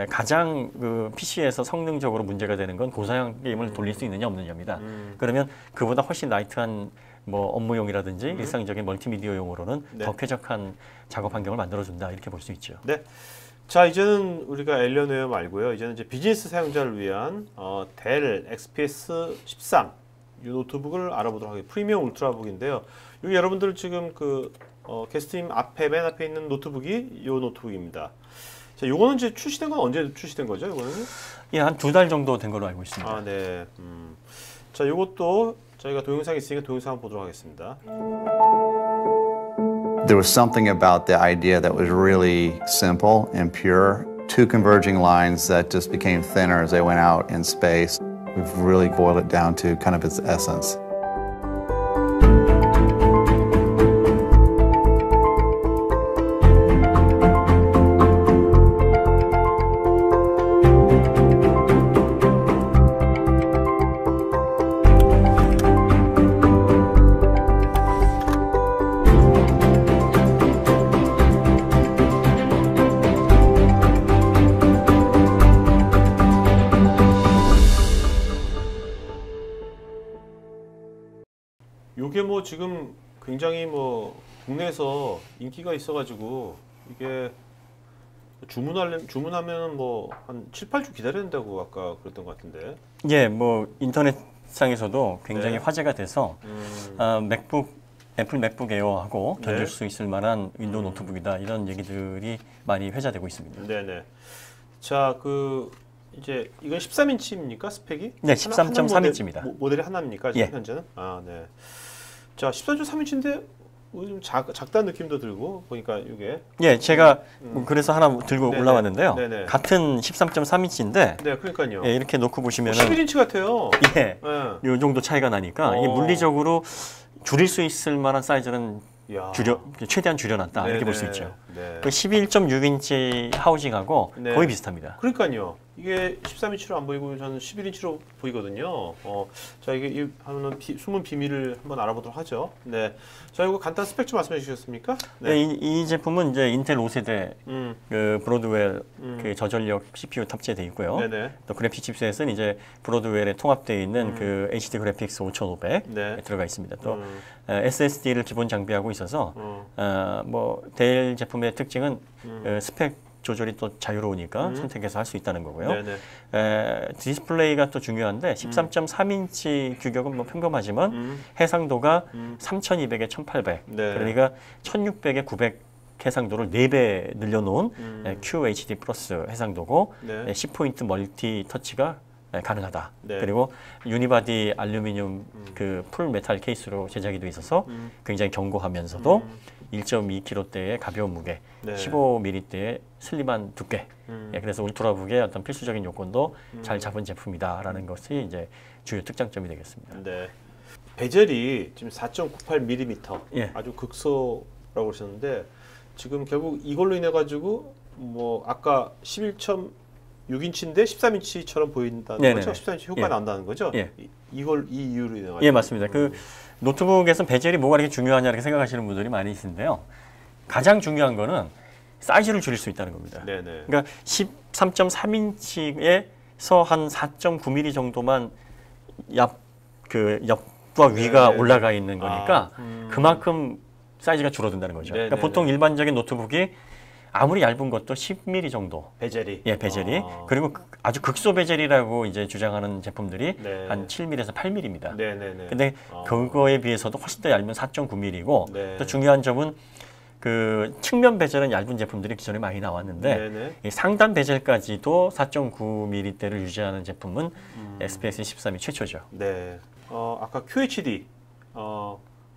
가장 그 PC에서 성능적으로 문제가 되는 건 고사양 게임을 돌릴 수 있느냐 없느냐입니다. 그러면 그보다 훨씬 라이트한 업무용이라든지 일상적인 멀티미디어용으로는 더 쾌적한 작업 환경을 만들어준다 이렇게 볼 수 있죠. 자, 이제는 우리가 에일리언웨어 말고요. 이제는 이제 비즈니스 사용자를 위한 델 XPS 13 이 노트북을 알아보도록 하겠습니다. 프리미엄 울트라북인데요. 여기 여러분들 지금 게스트님 맨 앞에 있는 노트북이 이 노트북입니다. 자, 요거는 이제 출시된 건 언제 출시된 거죠? 이거는? 한 2달 정도 된 걸로 알고 있습니다. 자, 요것도 저희가 동영상이 있으니까 동영상 한번 보도록 하겠습니다. There was something about the idea that was really simple and pure. Two converging lines that just became thinner as they went out in space. We've really boiled it down to kind of its essence. 이게 뭐 지금 굉장히 뭐 국내에서 인기가 있어가지고 이게 주문하면 뭐 한 7, 8주 기다려야 된다고 아까 그랬던 것 같은데. 예, 뭐 인터넷상에서도 굉장히 화제가 돼서 애플 맥북 에어하고 견줄 수 있을 만한 윈도우 노트북이다 이런 얘기들이 많이 회자되고 있습니다. 네네. 자, 이제 이건 13인치입니까 스펙이? 네, 13.3인치입니다. 모델이 하나입니까 지금 현재는? 아, 네. 자, 13.3인치인데 좀 작다는 느낌도 들고 보니까 이게. 예, 제가 그래서 하나 들고 올라왔는데요. 네네. 같은 13.3인치인데. 네, 그러니까요. 예, 이렇게 놓고 보시면은 11인치 같아요. 예, 이 정도 차이가 나니까 이게 물리적으로 줄일 수 있을 만한 사이즈는 최대한 줄여놨다 네네. 이렇게 볼 수 있죠. 네. 그 11.6인치 하우징하고 네. 거의 비슷합니다. 그러니까요. 이게 13인치로 안 보이고 저는 11인치로 보이거든요. 자, 이게 하면 숨은 비밀을 한번 알아보도록 하죠. 네. 자, 이거 간단 스펙 좀 말씀해 주셨습니까? 네. 네, 이 제품은 이제 인텔 5세대 그 브로드웰 그 저전력 CPU 탑재되어 있고요. 네네. 또 그래픽 칩셋은 이제 브로드웰에 통합되어 있는 그 HD 그래픽스 5500 네. 들어가 있습니다. 또 SSD를 기본 장비하고 있어서 뭐 델 제품의 특징은 스펙 조절이 또 자유로우니까 선택해서 할 수 있다는 거고요. 디스플레이가 또 중요한데 13.3인치 규격은 뭐 평범하지만 해상도가 3200에 1800 네. 그러니까 1600에 900 해상도를 4배 늘려놓은 QHD 플러스 해상도고 네. 10포인트 멀티 터치가 가능하다. 네. 그리고 유니바디 알루미늄 그 풀 메탈 케이스로 제작이 돼 있어서 굉장히 견고하면서도 1.2kg대의 가벼운 무게, 네. 15mm대의 슬림한 두께. 예, 그래서 울트라북의 어떤 필수적인 요건도 잘 잡은 제품이다라는 것이 이제 주요 특장점이 되겠습니다. 네. 베젤이 지금 4.98mm, 예. 아주 극소라고 그러셨는데 지금 결국 이걸로 인해 가지고 뭐 아까 11.6인치인데 13인치처럼 보인다는 네네네. 거죠? 13인치 효과가 예. 난다는 거죠? 예. 이 이유로 인해 가지고. 예, 맞습니다. 그 노트북에서 베젤이 뭐가 이렇게 중요하냐 이렇게 생각하시는 분들이 많이 있는데요. 가장 중요한 거는 사이즈를 줄일 수 있다는 겁니다. 네네. 그러니까 13.3인치에서 한 4.9mm 정도만 옆과 위가 네네. 올라가 있는 거니까 그만큼 사이즈가 줄어든다는 거죠. 그러니까 보통 일반적인 노트북이 아무리 얇은 것도 10mm 정도. 베젤이. 예, 베젤이. 그리고 아주 극소 베젤이라고 이제 주장하는 제품들이 네. 한 7mm에서 8mm입니다. 네네네. 근데 그거에 비해서도 훨씬 더 얇으면 4.9mm이고 네. 또 중요한 점은 그 측면 베젤은 얇은 제품들이 기존에 많이 나왔는데 이 상단 베젤까지도 4.9mm대를 유지하는 제품은 SPX 13이 최초죠. 네. 아까 QHD.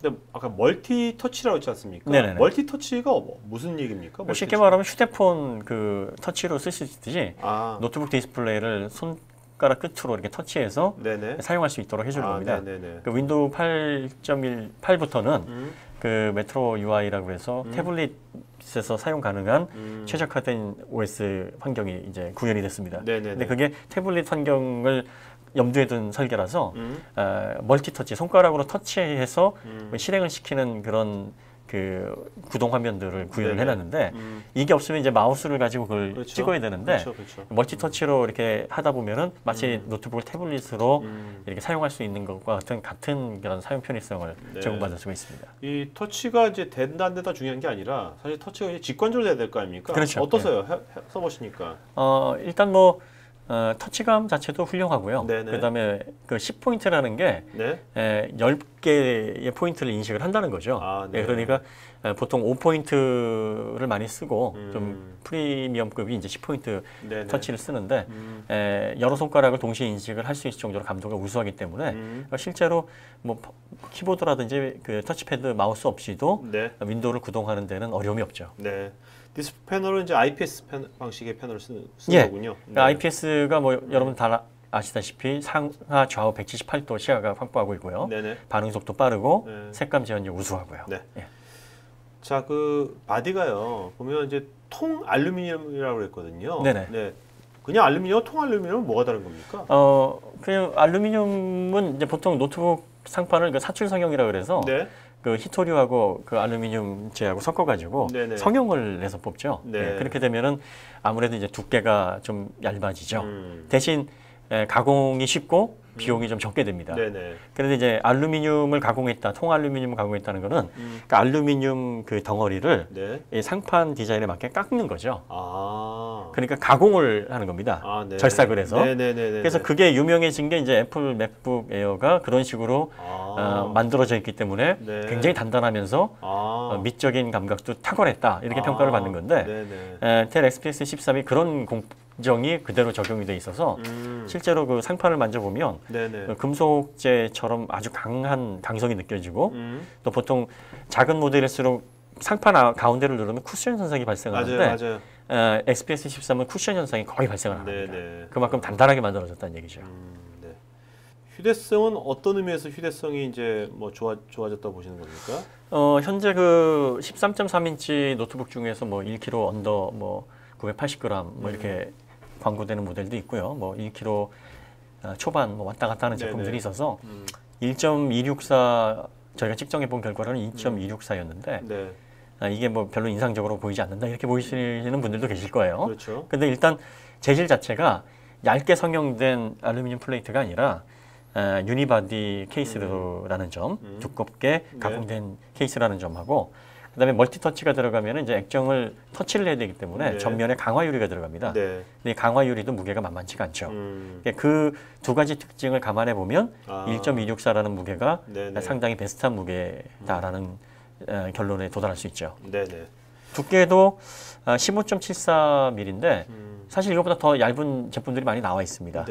근데 아까 멀티 터치라고 했지 않습니까? 네네네. 멀티 터치가 무슨 얘기입니까? 쉽게 말하면 휴대폰 그 터치로 쓸 수 있듯이 노트북 디스플레이를 손가락 끝으로 이렇게 터치해서 네네. 사용할 수 있도록 해주는 겁니다. 그 윈도우 8.8부터는 그 메트로 UI라고 해서 태블릿에서 사용 가능한 최적화된 OS 환경이 이제 구현이 됐습니다. 근데 그게 태블릿 환경을 염두에 둔 설계라서 멀티터치, 손가락으로 터치해서 실행을 시키는 그런 그 구동 화면들을 구현을 해놨는데 이게 없으면 이제 마우스를 가지고 그걸 그렇죠. 찍어야 되는데 그렇죠. 멀티터치로 이렇게 하다 보면은 마치 노트북을 태블릿으로 이렇게 사용할 수 있는 것과 같은 그런 사용 편의성을 제공받을 수가 있습니다. 이 터치가 이제 된다 안 된다 중요한 게 아니라 사실 터치가 이제 직관적으로 돼야 될 거 아닙니까? 그렇죠. 어떠세요? 써보시니까? 일단 뭐 터치감 자체도 훌륭하고요. 그다음에 그 10포인트라는 게 10개의 포인트를 인식을 한다는 거죠. 그러니까 보통 5포인트를 많이 쓰고 좀 프리미엄급이 이제 10포인트 터치를 쓰는데 여러 손가락을 동시에 인식을 할 수 있을 정도로 감도가 우수하기 때문에 실제로 뭐 키보드라든지 그 터치패드, 마우스 없이도 윈도우를 구동하는 데는 어려움이 없죠. 디스플레이 패널은 이제 IPS 방식의 패널을 쓰는 거군요. 그러니까 IPS가 뭐 여러분 다 아시다시피 상하 좌우 178도 시야가 확보하고 있고요. 반응 속도 빠르고 색감 제한이 우수하고요. 자, 그 바디가요. 보면 이제 통 알루미늄이라고 그랬거든요. 그냥 알루미늄, 통 알루미늄은 뭐가 다른 겁니까? 그냥 알루미늄은 이제 보통 노트북 상판을 그 사출 성형이라고 그래서 그 히토류하고 그 알루미늄재하고 섞어가지고 성형을 내서 뽑죠. 그렇게 되면은 아무래도 이제 두께가 좀 얇아지죠. 대신 가공이 쉽고 비용이 좀 적게 됩니다. 네네. 그런데 이제 알루미늄을 가공했다, 통알루미늄을 가공했다는 거는 그 알루미늄 그 덩어리를 네. 이 상판 디자인에 맞게 깎는 거죠. 아. 그러니까 가공을 하는 겁니다. 아, 네. 절삭을 해서. 네네네네. 그래서 그게 유명해진 게 이제 애플 맥북 에어가 그런 식으로 만들어져 있기 때문에 네. 굉장히 단단하면서 미적인 감각도 탁월했다 이렇게 평가를 받는 건데 텔 XPS 13이 그런 공정이 그대로 적용이 돼 있어서 실제로 그 상판을 만져보면 그 금속재처럼 아주 강한 강성이 느껴지고 또 보통 작은 모델일수록 상판 가운데를 누르면 쿠션 현상이 발생하는데 XPS 13은 쿠션 현상이 거의 발생을 합니다. 그만큼 단단하게 만들어졌다는 얘기죠. 네. 휴대성은 어떤 의미에서 휴대성이 이제 뭐 좋아졌다고 보시는 겁니까? 현재 그 13.3인치 노트북 중에서 뭐 1kg 언더 뭐 980g 뭐 이렇게 광고되는 모델도 있고요. 뭐 1kg 초반 뭐 왔다 갔다 하는 제품들이 있어서 1.264 저희가 측정해 본 결과로는 2.264였는데 이게 뭐 별로 인상적으로 보이지 않는다 이렇게 보이시는 분들도 계실 거예요. 그렇죠. 근데 일단 재질 자체가 얇게 성형된 알루미늄 플레이트가 아니라 유니바디 케이스라는 점, 두껍게 가공된 케이스라는 점하고 그다음에 멀티터치가 들어가면 이제 액정을 터치를 해야 되기 때문에 전면에 강화 유리가 들어갑니다. 근데 강화 유리도 무게가 만만치가 않죠. 그 두 가지 특징을 감안해 보면 1.264라는 무게가 상당히 베스트한 무게다라는 결론에 도달할 수 있죠. 두께도 15.74mm인데 사실 이것보다 더 얇은 제품들이 많이 나와 있습니다.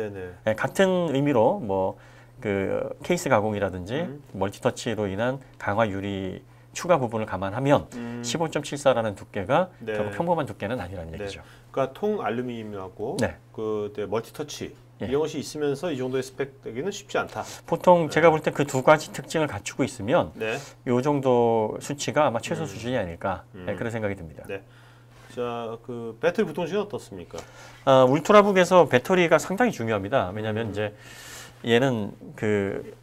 같은 의미로 뭐 그 케이스 가공이라든지 멀티터치로 인한 강화 유리 추가 부분을 감안하면 15.74라는 두께가 결국 평범한 두께는 아니라는 얘기죠. 그러니까 통 알루미늄하고 그 멀티터치 이런 것이 있으면서 이 정도의 스펙 되기는 쉽지 않다. 보통 제가 볼 때 그 두 가지 특징을 갖추고 있으면 이 정도 수치가 아마 최소 수준이 아닐까 그런 생각이 듭니다. 자, 그 배터리 부통식은 어떻습니까? 울트라북에서 배터리가 상당히 중요합니다. 왜냐하면 이제 얘는 그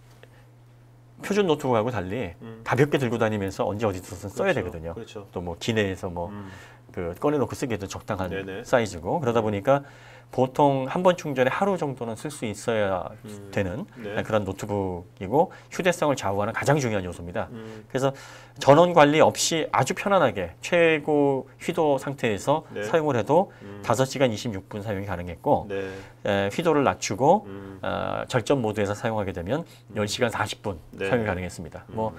표준 노트북하고 달리 가볍게 들고 다니면서 언제 어디서든 써야 되거든요. 또 뭐 기내에서 뭐 그 꺼내놓고 쓰기에도 적당한 사이즈고 그러다 보니까 보통 한 번 충전에 하루 정도는 쓸 수 있어야 되는 그런 노트북이고 휴대성을 좌우하는 가장 중요한 요소입니다. 그래서 전원 관리 없이 아주 편안하게 최고 휘도 상태에서 사용을 해도 5시간 26분 사용이 가능했고 휘도를 낮추고 절전 모드에서 사용하게 되면 10시간 40분 사용이 가능했습니다. 뭐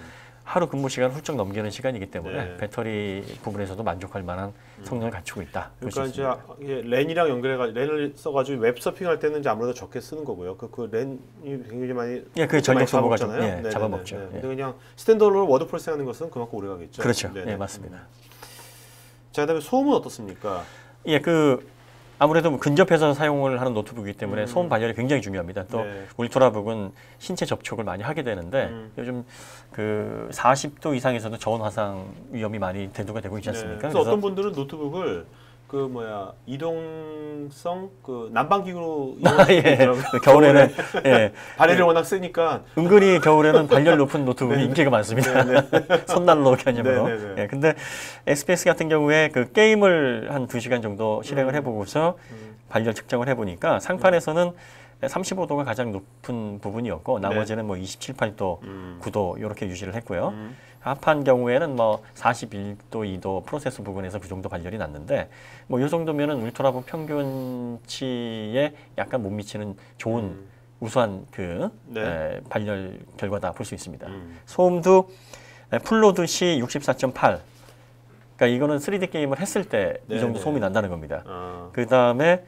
하루 근무 시간 훌쩍 넘기는 시간이기 때문에 배터리 부분에서도 만족할 만한 성능을 갖추고 있다. 그러니까 이제 랜이랑 연결해가지고 랜을 써가지고 웹 서핑할 때는 이제 아무래도 적게 쓰는 거고요. 그 랜이 굉장히 많이 그 전력 소모가 좀 잡아먹죠. 근데 그냥 스탠더로 워드 프로세싱하는 것은 그만큼 오래 가겠죠. 그렇죠. 맞습니다. 자, 그다음에 소음은 어떻습니까? 그 아무래도 근접해서 사용을 하는 노트북이기 때문에 소음 발열이 굉장히 중요합니다. 또 울트라북은 신체 접촉을 많이 하게 되는데 요즘 그 40도 이상에서도 저온 화상 위험이 많이 대두가 되고 있지 않습니까? 그래서 어떤 분들은 노트북을 그 이동성 그 난방기구로 겨울에는 발열이 워낙 세니까 은근히 겨울에는 발열 높은 노트북이 인기가 많습니다. 손난로 개념으로. 근데 XPS 같은 경우에 그 게임을 한 2시간 정도 실행을 해보고서 발열 측정을 해보니까 상판에서는 35도가 가장 높은 부분이었고 나머지는 뭐 27, 8도, 9도 이렇게 유지를 했고요. 하판 경우에는 뭐 41도, 2도 프로세서 부분에서 그 정도 발열이 났는데 뭐 이 정도면은 울트라북 평균치에 약간 못 미치는 좋은 우수한 그 발열 결과다 볼 수 있습니다. 소음도 풀로드 시 64.8. 그러니까 이거는 3D 게임을 했을 때 이 정도 소음이 난다는 겁니다. 그 다음에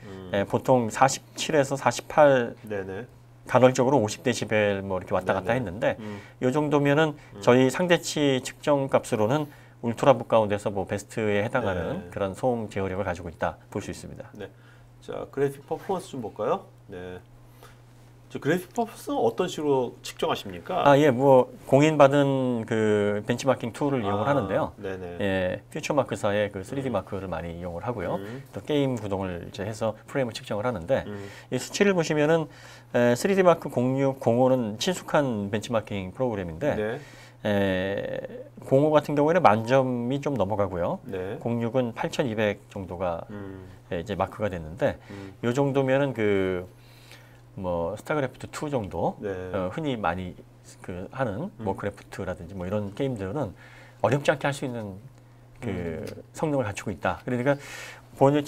보통 47에서 48 간헐적으로 50dB 뭐 이렇게 왔다 갔다 했는데 이 정도면은 저희 상대치 측정 값으로는 울트라북 가운데서 뭐 베스트에 해당하는 그런 소음 제어력을 가지고 있다 볼 수 있습니다. 자, 그래픽 퍼포먼스 좀 볼까요? 저 그래픽 퍼포먼스는 어떤 식으로 측정하십니까? 뭐 공인받은 그 벤치마킹 툴을 이용을 하는데요. 퓨처마크사의 그 3D 마크를 많이 이용을 하고요. 또 게임 구동을 이제 해서 프레임을 측정을 하는데 이 수치를 보시면은 3D 마크 06, 05는 친숙한 벤치마킹 프로그램인데 05 같은 경우에는 만점이 좀 넘어가고요. 06은 8,200 정도가 이제 마크가 됐는데 이 정도면은 그 뭐 스타크래프트 2 정도 네. 흔히 많이 하는 워크래프트라든지 뭐 이런 게임들은 어렵지 않게 할 수 있는 성능을 갖추고 있다. 그러니까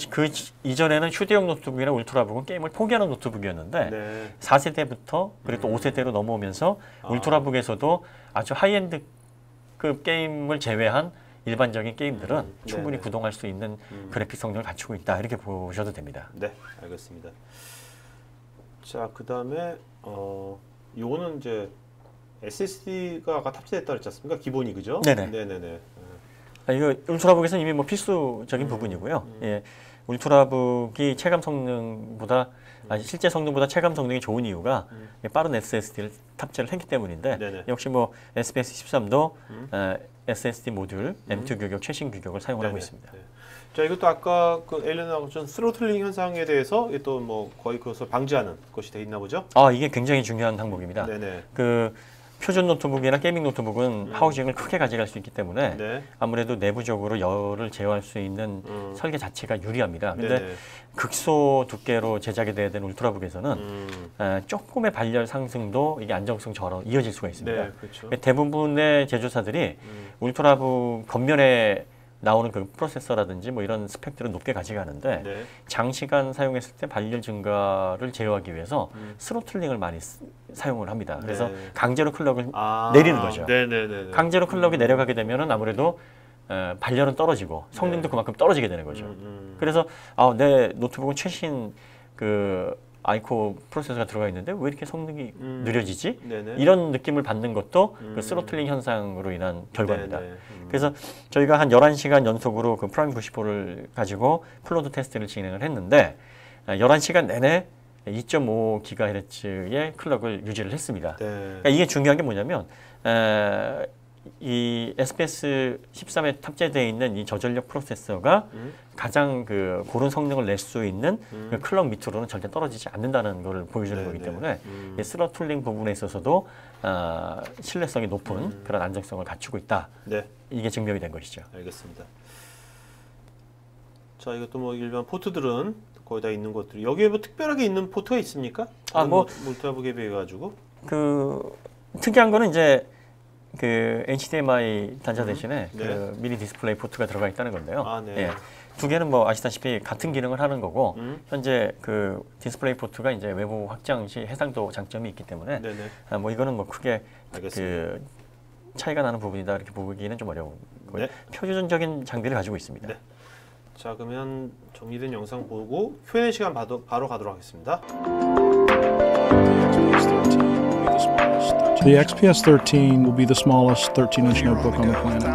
그 이전에는 휴대용 노트북이나 울트라북은 게임을 포기하는 노트북이었는데 네. 4세대부터 그리고 또 5세대로 넘어오면서 울트라북에서도 아주 하이엔드급 게임을 제외한 일반적인 게임들은 충분히 구동할 수 있는 그래픽 성능을 갖추고 있다. 이렇게 보셔도 됩니다. 네, 알겠습니다. 자, 그다음에 요거는 이제 SSD가 아까 탑재됐다 그랬지 않습니까? 기본이 그죠? 네네. 네네네. 이거 울트라북에서는 이미 뭐 필수적인 부분이고요. 예, 울트라북이 체감 성능보다 실제 성능보다 체감 성능이 좋은 이유가 빠른 SSD를 탑재를 했기 때문인데 네네. 역시 뭐 SPS 13도 SSD 모듈 M2 규격 최신 규격을 사용하고 있습니다. 네. 자, 이것도 아까 그 엘렌하고 전 스로틀링 현상에 대해서 또 뭐 거의 그것을 방지하는 것이 돼 있나 보죠? 이게 굉장히 중요한 항목입니다. 네네. 표준 노트북이나 게이밍 노트북은 하우징을 크게 가져갈 수 있기 때문에 네. 아무래도 내부적으로 열을 제어할 수 있는 설계 자체가 유리합니다. 근데 네네. 극소 두께로 제작이 돼야 되는 울트라북에서는 조금의 발열 상승도 이게 안정성 저하로 이어질 수가 있습니다. 네, 그렇죠. 대부분의 제조사들이 울트라북 겉면에 나오는 그 프로세서라든지 뭐 이런 스펙들은 높게 가져가는데 네. 장시간 사용했을 때 발열 증가를 제어하기 위해서 스로틀링을 많이 사용을 합니다. 그래서 네. 강제로 클럭을 내리는 거죠. 네네네. 강제로 클럭이 내려가게 되면은 아무래도 발열은 떨어지고 성능도 그만큼 떨어지게 되는 거죠. 그래서 내 노트북은 최신 아이코 프로세서가 들어가 있는데 왜 이렇게 성능이 느려지지? 네네. 이런 느낌을 받는 것도 그 스로틀링 현상으로 인한 결과입니다. 네네. 그래서 저희가 한 11시간 연속으로 그 프라임 94를 가지고 플로드 테스트를 진행을 했는데 11시간 내내 2.5GHz의 클럭을 유지를 했습니다. 네. 그러니까 이게 중요한 게 뭐냐면 이 SPS 13에 탑재되어 있는 이 저전력 프로세서가 가장 고른 성능을 낼 수 있는 그 클럭 밑으로는 절대 떨어지지 않는다는 것을 보여주는 거기 때문에 이 스로틀링 부분에 있어서도 신뢰성이 높은 그런 안정성을 갖추고 있다. 네. 이게 증명이 된 것이죠. 알겠습니다. 자, 이것도 뭐 일반 포트들은 거의 다 있는 것들이 여기에 뭐 특별하게 있는 포트가 있습니까? 울트라북에 비해 가지고 특이한 거는 이제 HDMI 단자 대신에 미니 디스플레이 포트가 들어가 있다는 건데요. 네. 예. 두 개는 뭐 아시다시피 같은 기능을 하는 거고 현재 디스플레이 포트가 이제 외부 확장 시 해상도 장점이 있기 때문에 뭐 이거는 뭐 크게 차이가 나는 부분이다 이렇게 보기는 좀 어려운 거예요. 표준적인 장비를 가지고 있습니다. 네. 자, 그러면 정리된 영상 보고 Q&A 시간 바로 가도록 하겠습니다. The XPS 13 will be the smallest 13-inch notebook on the planet.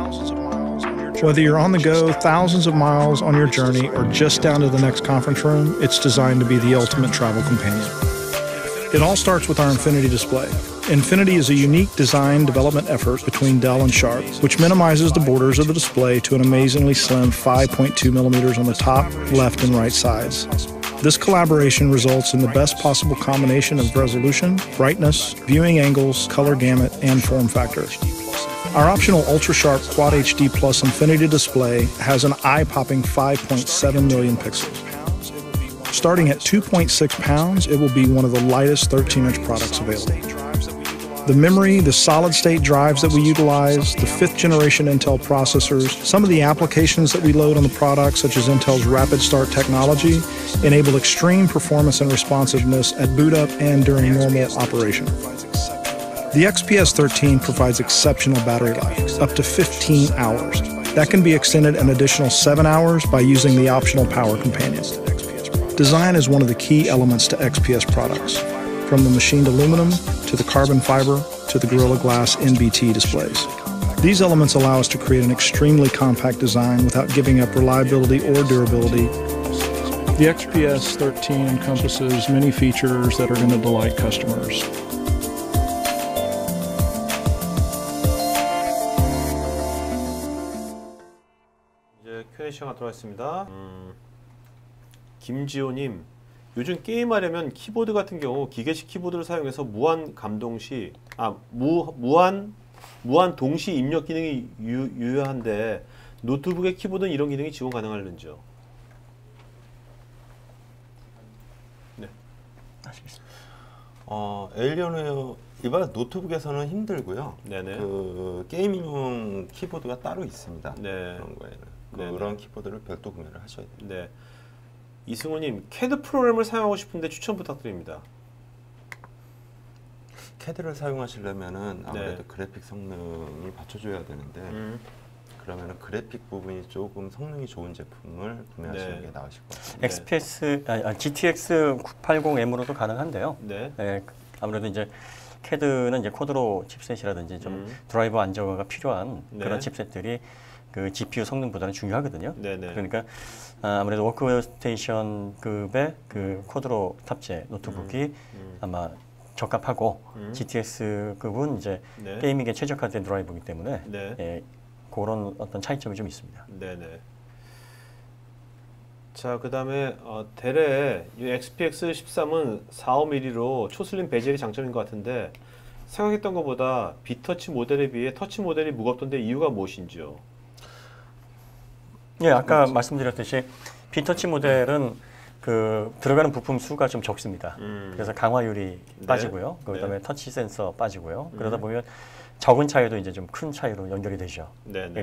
Whether you're on the go, thousands of miles on your journey, or just down to the next conference room, it's designed to be the ultimate travel companion. It all starts with our Infinity display. Infinity is a unique design development effort between Dell and Sharp, which minimizes the borders of the display to an amazingly slim 5.2 millimeters on the top, left, and right sides. This collaboration results in the best possible combination of resolution, brightness, viewing angles, color gamut, and form factor. Our optional ultra-sharp Quad HD Plus Infinity display has an eye-popping 5.7 million pixels. Starting at 2.6 pounds, it will be one of the lightest 13-inch products available. The memory, the solid-state drives that we utilize, the 5th generation Intel processors, some of the applications that we load on the product, such as Intel's Rapid Start technology, enable extreme performance and responsiveness at boot up and during normal operation. The XPS 13 provides exceptional battery life, up to 15 hours. That can be extended an additional 7 hours by using the optional power companion. Design is one of the key elements to XPS products, from the machined aluminum to the carbon fiber to the Gorilla Glass NBT displays. These elements allow us to create an extremely compact design without giving up reliability or durability. The XPS 13 encompasses many features that are going to delight customers. 이제 Q&A 시간 들어왔습니다. 김지호님, 요즘 게임하려면 키보드 같은 경우 기계식 키보드를 사용해서 무한 동시 입력 기능이 유효한데 노트북의 키보드는 이런 기능이 지원 가능할는지요? 네. 에일리언웨어 일반 노트북에서는 힘들고요. 네네. 그 게이밍용 키보드가 따로 있습니다. 네. 그런 거에는 그런 키보드를 별도 구매를 하셔야 돼요. 네. 이승우님, CAD 프로그램을 사용하고 싶은데 추천 부탁드립니다. CAD를 사용하시려면은 아무래도 그래픽 성능이 받쳐줘야 되는데 그러면은 그래픽 부분이 조금 성능이 좋은 제품을 구매하시는 게 나으실 것 같습니다. XPS, GTX 980M으로도 가능한데요. 네. 아무래도 이제 CAD는 이제 코드로 칩셋이라든지 좀 드라이버 안정화가 필요한 그런 칩셋들이 그 GPU 성능보다는 중요하거든요. 그러니까 아무래도 워크스테이션급의 그 코드로 탑재 노트북이 아마 적합하고 GTX급은 이제 게이밍에 최적화된 드라이버이기 때문에 그런 어떤 차이점이 좀 있습니다. 네네. 자, 그 다음에 델의 XPX 13은 45mm로 초슬림 베젤이 장점인 것 같은데 생각했던 것보다 비터치 모델에 비해 터치 모델이 무겁던데 이유가 무엇인지요? 예, 아까 말씀드렸듯이 비터치 모델은 그 들어가는 부품 수가 좀 적습니다. 그래서 강화율이 빠지고요. 그다음에 터치 센서 빠지고요. 그러다 보면 적은 차이도 이제 좀 큰 차이로 연결이 되죠.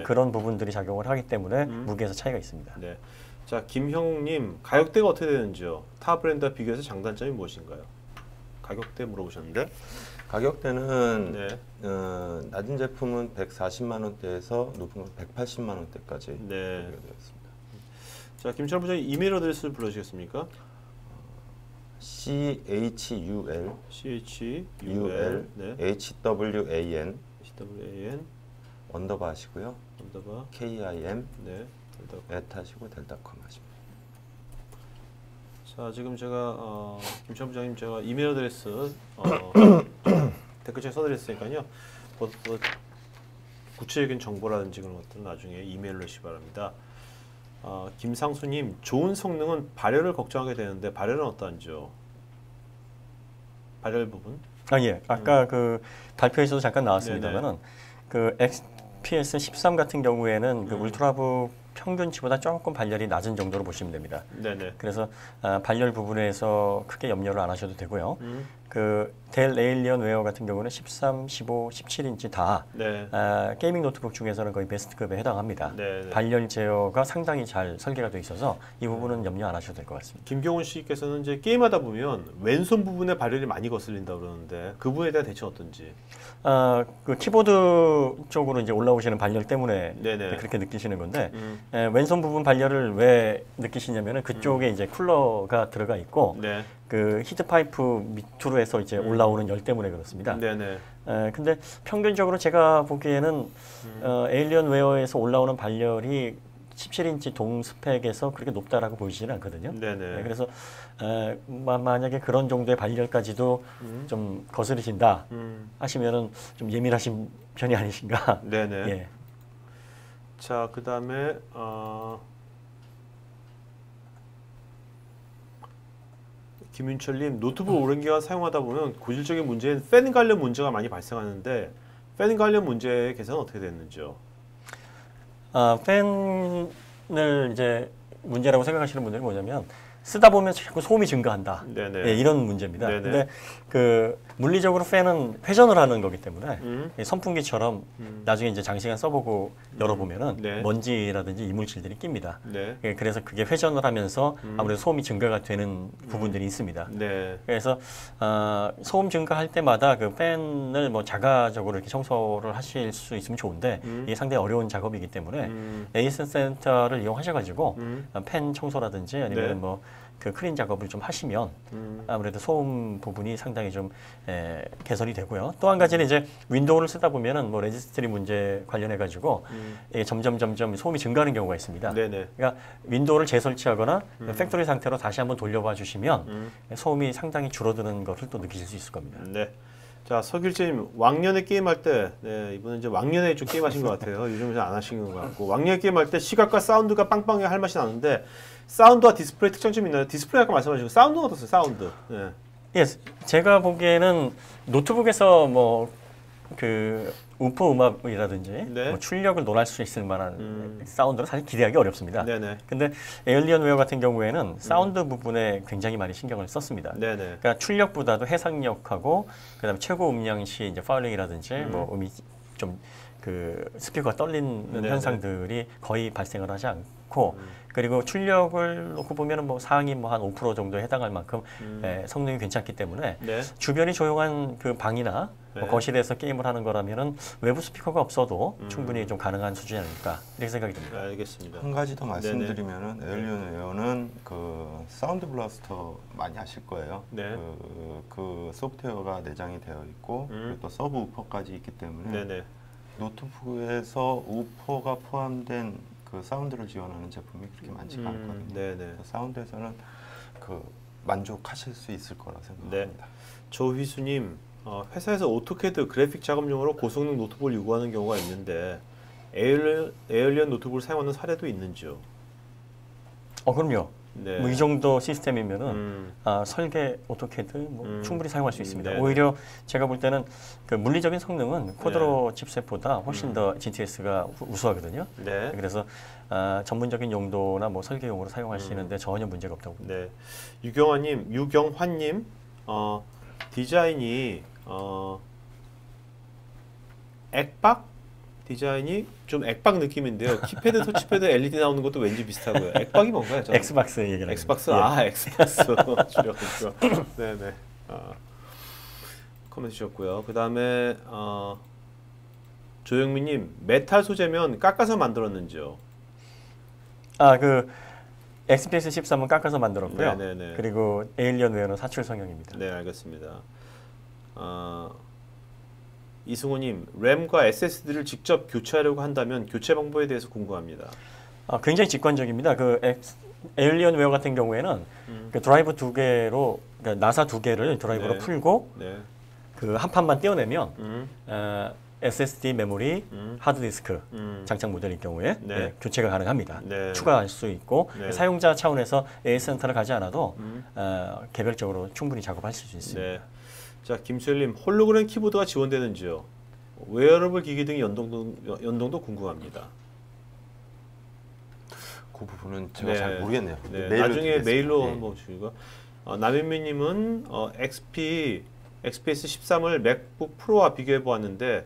그런 부분들이 작용을 하기 때문에 무게에서 차이가 있습니다. 네. 자, 김형님, 가격대가 어떻게 되는지요? 타 브랜드와 비교해서 장단점이 무엇인가요? 가격대 물어보셨는데 가격대는 낮은 제품은 140만 원대에서 높은 건 180만 원대까지 되었습니다. 자, 김철 부장님 이메일 어드레스를 불러주시겠습니까? CHUL HWAN 언더바 하시고요. 언더바 KIM 하시고 델닷컴 하십니다. 자, 지금 제가 김철 부장님 제가 이메일 어드레스 댓글창에 써드렸으니까요. 더 구체적인 정보라든지 그런 것들은 나중에 이메일로 주시기 바랍니다. 김상수님, 좋은 성능은 발열을 걱정하게 되는데 발열은 어떠한지요? 발열 부분? 예. 아까 그 발표에서도 잠깐 나왔습니다만은 그 XPS 13 같은 경우에는 그 울트라북 평균치보다 조금 발열이 낮은 정도로 보시면 됩니다. 그래서 발열 부분에서 크게 염려를 안 하셔도 되고요. 그 델 에일리언웨어 같은 경우는 13, 15, 17인치 다 게이밍 노트북 중에서는 거의 베스트급에 해당합니다. 발열 제어가 상당히 잘 설계가 되어 있어서 이 부분은 염려 안 하셔도 될 것 같습니다. 김경훈 씨께서는 이제 게임하다 보면 왼손 부분에 발열이 많이 거슬린다 그러는데 그 부분에 대한 대처 어떤지? 그 키보드 쪽으로 이제 올라오시는 발열 때문에 그렇게 느끼시는 건데 왼손 부분 발열을 왜 느끼시냐면은 그쪽에 이제 쿨러가 들어가 있고 그 히트 파이프 밑으로 해서 이제 올라오는 열 때문에 그렇습니다. 근데 평균적으로 제가 보기에는 에일리언웨어에서 올라오는 발열이 17인치 동스펙에서 그렇게 높다라고 보이지는 않거든요. 그래서 만약에 그런 정도의 발열까지도 좀 거스르신다 하시면은 좀 예민하신 편이 아니신가. 예. 자, 그 다음에 김윤철님, 노트북 오랜 기간 사용하다 보면 고질적인 문제인 팬 관련 문제가 많이 발생하는데 팬 관련 문제의 개선은 어떻게 됐는지요? 팬을 이제 문제라고 생각하시는 분들이 뭐냐면 쓰다 보면 자꾸 소음이 증가한다. 예, 이런 문제입니다. 근데 그 물리적으로 팬은 회전을 하는 거기 때문에 선풍기처럼 나중에 이제 장시간 써보고 열어보면은 먼지라든지 이물질들이 낍니다. 예, 그래서 그게 회전을 하면서 아무래도 소음이 증가가 되는 부분들이 있습니다. 그래서 소음 증가할 때마다 그 팬을 뭐 자가적으로 이렇게 청소를 하실 수 있으면 좋은데 이게 상당히 어려운 작업이기 때문에 에이슨 센터를 이용하셔가지고 팬 청소라든지 아니면 뭐 그 클린 작업을 좀 하시면 아무래도 소음 부분이 상당히 좀 개선이 되고요. 또 한 가지는 이제 윈도우를 쓰다 보면은 뭐 레지스트리 문제 관련해 가지고 점점 소음이 증가하는 경우가 있습니다. 그러니까 윈도우를 재설치하거나 팩토리 상태로 다시 한번 돌려봐 주시면 소음이 상당히 줄어드는 것을 또 느끼실 수 있을 겁니다. 자, 서길재님, 왕년에 게임할 때, 이번엔 이제 왕년에 좀 게임하신 것 같아요. 요즘은 잘 안 하시는 것 같고, 왕년에 게임할 때 시각과 사운드가 빵빵해 할 맛이 나는데 사운드와 디스플레이 특장점이 있나요? 디스플레이 아까 말씀하신 사운드는 어떠세요? 사운드. 예, 제가 보기에는 노트북에서 뭐 그 우퍼 음악이라든지 네. 뭐 출력을 논할 수 있을 만한 사운드는 사실 기대하기 어렵습니다. 네네. 근데 에일리언웨어 같은 경우에는 사운드 부분에 굉장히 많이 신경을 썼습니다. 네네. 그러니까 출력보다도 해상력하고 그다음에 최고 음량 시 이제 파울링이라든지 뭐 음이 좀 그 스피커가 떨리는 네네. 현상들이 거의 발생을 하지 않고 그리고 출력을 놓고 보면은 뭐 상위 뭐 한 5% 정도에 해당할 만큼 성능이 괜찮기 때문에 네. 주변이 조용한 그 방이나 뭐 거실에서 게임을 하는 거라면은 외부 스피커가 없어도 충분히 좀 가능한 수준이 아닐까 이렇게 생각이 듭니다. 알겠습니다. 한 가지 더 말씀드리면은 에일리언웨어는 그 사운드 블라스터 많이 아실 거예요. 네. 그 소프트웨어가 내장이 되어 있고 그리고 또 서브 우퍼까지 있기 때문에 네네. 노트북에서 우퍼가 포함된 그 사운드를 지원하는 제품이 그렇게 많지가 않거든요. 네네. 사운드에서는 그 만족하실 수 있을 거라 생각합니다. 네. 조휘수님, 회사에서 오토캐드 그래픽 작업용으로 고성능 노트북을 요구하는 경우가 있는데 에일리언 노트북을 사용하는 사례도 있는지요? 그럼요. 네. 뭐 이 정도 시스템이면은 설계 오토캐드 뭐 충분히 사용할 수 있습니다. 네네. 오히려 제가 볼 때는 그 물리적인 성능은 코드로 칩셋보다 훨씬 더 GTS가 우수하거든요. 네. 그래서 전문적인 용도나 뭐 설계용으로 사용하시는데 전혀 문제가 없다고 봅니다. 네. 유경환님, 디자인이 디자인이 좀 액박 느낌인데요. 키패드, 터치패드, LED 나오는 것도 왠지 비슷하고요. 액박이 뭔가요? 저는? 엑스박스 얘기를 엑스박스? 예. 엑스박스. 줄여서. 네네. 코멘트 주셨고요. 그 다음에 조영민님, 메탈 소재면 깎아서 만들었는지요? 그 엑스피에스 13은 깎아서 만들었고요. 네네네. 그리고 에일리언웨어는 사출 성형입니다. 네, 알겠습니다. 이승호님, 램과 SSD를 직접 교체하려고 한다면 교체 방법에 대해서 궁금합니다. 굉장히 직관적입니다. 그 에일리언웨어 같은 경우에는 그 드라이브 2개로 그러니까 나사 2개를 드라이브로 네. 풀고 네. 그 한 판만 떼어내면 SSD 메모리, 하드디스크 장착 모델일 경우에 네. 교체가 가능합니다. 네. 추가할 수 있고 네. 사용자 차원에서 AS 센터를 가지 않아도 개별적으로 충분히 작업하실 수 있습니다. 네. 자, 김수열님, 홀로그램 키보드가 지원되는지요? 웨어러블 기기 등의 연동도 궁금합니다. 그 부분은 제가 네. 잘 모르겠네요. 네. 메일로 나중에 드리겠습니다. 메일로 네. 한번 주시고. 남현미님은 XPS 13을 맥북 프로와 비교해 보았는데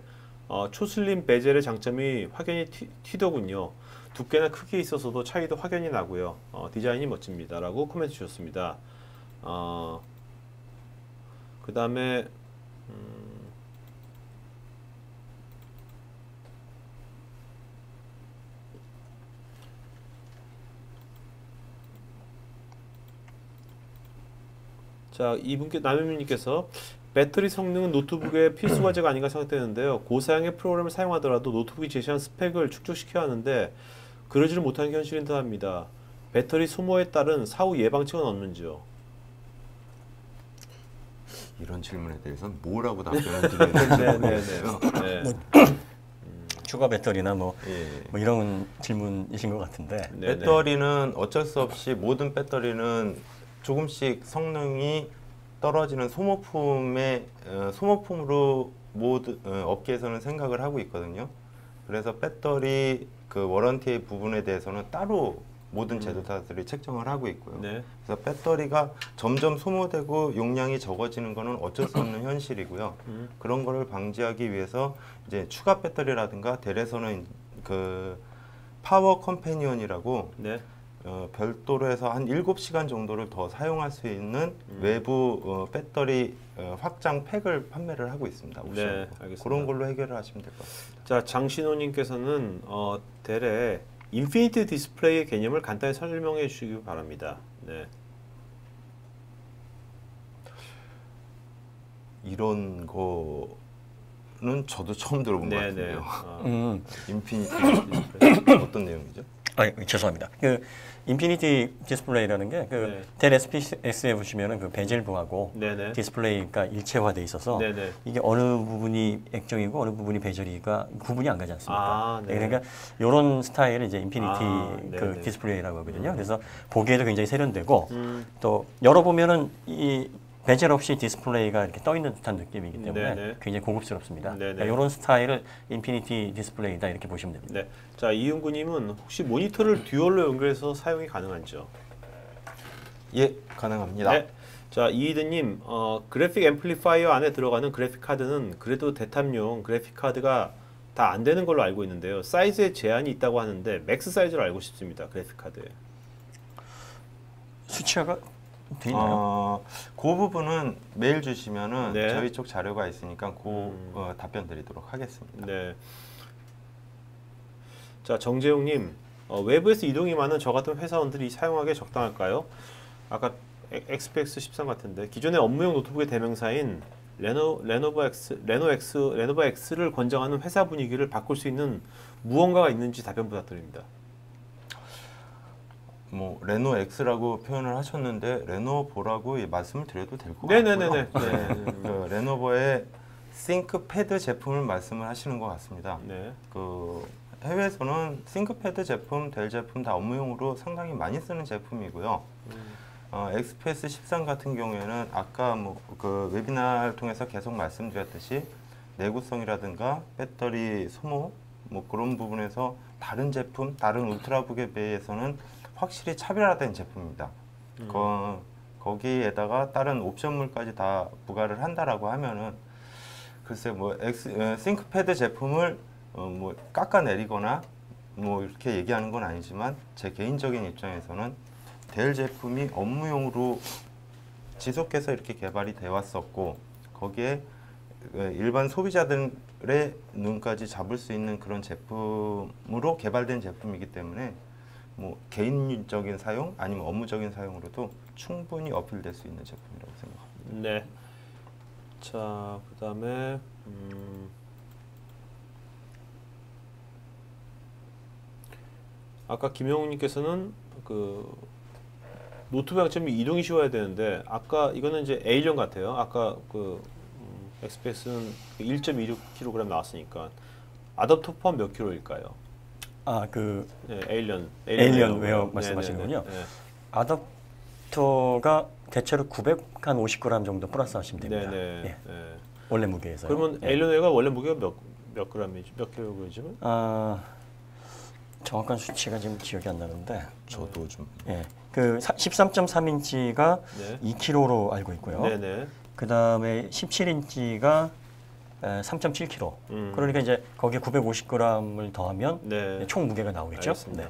초슬림 베젤의 장점이 확연히 튀더군요. 두께나 크기에 있어서도 차이도 확연히 나고요. 디자인이 멋집니다라고 코멘트 주셨습니다. 그 다음에 자, 이분께 남현민님께서 배터리 성능은 노트북의 필수 과제가 아닌가 생각되는데요. 고사양의 프로그램을 사용하더라도 노트북이 제시한 스펙을 축적시켜야 하는데 그러지를 못하는 게 현실인 듯합니다. 배터리 소모에 따른 사후 예방책은 없는지요? 이런 질문에 대해서는 뭐라고 답변을 드려야 되는지 모르겠어요. 추가 배터리나 뭐 예. 이런 질문이신 것 같은데. 네네. 배터리는 어쩔 수 없이 모든 배터리는 조금씩 성능이 떨어지는 소모품으로 모든 업계에서는 생각을 하고 있거든요. 그래서 배터리 그 워런티 부분에 대해서는 따로 모든 제조사들이 책정을 하고 있고요. 네. 그래서 배터리가 점점 소모되고 용량이 적어지는 것은 어쩔 수 없는 현실이고요. 그런 거를 방지하기 위해서 이제 추가 배터리라든가 델에서는 그 파워 컴패니언이라고 네. 별도로 해서 한 7시간 정도를 더 사용할 수 있는 외부 배터리 확장 팩을 판매를 하고 있습니다. 네, 알겠습니다. 그런 걸로 해결을 하시면 될 것 같습니다. 자, 장신호님께서는 델의 인피니티 디스플레이의 개념을 간단히 설명해 주시기 바랍니다. 네. 이런 거는 저도 처음 들어본 것 같은데요. 인피니티 디스플레이 어떤 내용이죠? 죄송합니다. 그 인피니티 디스플레이라는 게 그 델 SPX에 보시면은 그 베젤부하고 네네. 디스플레이가 일체화돼 있어서 네네. 이게 어느 부분이 액정이고 어느 부분이 베젤이가 구분이 안 가지 않습니까? 네. 그러니까 이런 스타일을 이제 인피니티 그 네네. 디스플레이라고 하거든요. 그래서 보기에도 굉장히 세련되고 또 열어보면은 이 베젤 없이 디스플레이가 이렇게 떠 있는 듯한 느낌이기 때문에 네네. 굉장히 고급스럽습니다. 그러니까 이런 스타일을 인피니티 디스플레이다 이렇게 보시면 됩니다. 네. 자, 이윤구님은 혹시 모니터를 듀얼로 연결해서 사용이 가능한지요? 예, 가능합니다. 네. 자, 이희드님, 그래픽 앰플리파이어 안에 들어가는 그래픽 카드는 그래도 대탑용 그래픽 카드가 다 안 되는 걸로 알고 있는데요. 사이즈에 제한이 있다고 하는데 맥스 사이즈를 알고 싶습니다. 그래픽 카드에. 수치화가 돼 있나요? 그 부분은 메일 주시면은 네. 저희 쪽 자료가 있으니까 답변 드리도록 하겠습니다. 네. 자, 정재용님, 외부에서 이동이 많은 저 같은 회사원들이 사용하기에 적당할까요? 아까 XPX 13 같은데 기존의 업무용 노트북의 대명사인 레노버 X를 권장하는 회사 분위기를 바꿀 수 있는 무언가가 있는지 답변 부탁드립니다. 뭐 레노 X라고 표현을 하셨는데 레노버라고 말씀을 드려도 될 것 같고요. 네네네. 그 레노버의 싱크패드 제품을 말씀을 하시는 것 같습니다. 네. 그 해외에서는 싱크패드 제품, 델 제품 다 업무용으로 상당히 많이 쓰는 제품이고요. XPS 13 같은 경우에는 아까 뭐 그 웨비나를 통해서 계속 말씀드렸듯이 내구성이라든가 배터리 소모 뭐 그런 부분에서 다른 제품, 다른 울트라북에 비해서는 확실히 차별화된 제품입니다. 거기에다가 다른 옵션물까지 다 부과를 한다라고 하면은 글쎄 뭐 싱크패드 제품을 뭐 깎아내리거나 뭐 이렇게 얘기하는 건 아니지만 제 개인적인 입장에서는 델 제품이 업무용으로 지속해서 이렇게 개발이 되어 왔었고 거기에 일반 소비자들의 눈까지 잡을 수 있는 그런 제품으로 개발된 제품이기 때문에 뭐 개인적인 사용 아니면 업무적인 사용으로도 충분히 어필될 수 있는 제품이라고 생각합니다. 네. 자, 그다음에 아까 김영웅님께서는 그 노트북 장점이 이동이 쉬워야 되는데 아까 이거는 이제 A형 같아요. 아까 그 XPS는 1.26kg 나왔으니까 아답터 포함 몇 킬로일까요? 네, 에일리언 웨어 말씀하시는군요. 네. 아답터가 대체로 950g 정도 플러스 하시면 됩니다. 예. 원래 무게에서요. 그러면 에일리언 웨어가 원래 무게가 몇 g이죠? 몇 킬로그램이죠? 정확한 수치가 지금 기억이 안 나는데 저도 좀 그 13.3인치가 2kg로 알고 있고요. 그 다음에 17인치가 3.7kg. 그러니까 이제 거기에 950g을 더하면 총 무게가 나오겠죠. 네.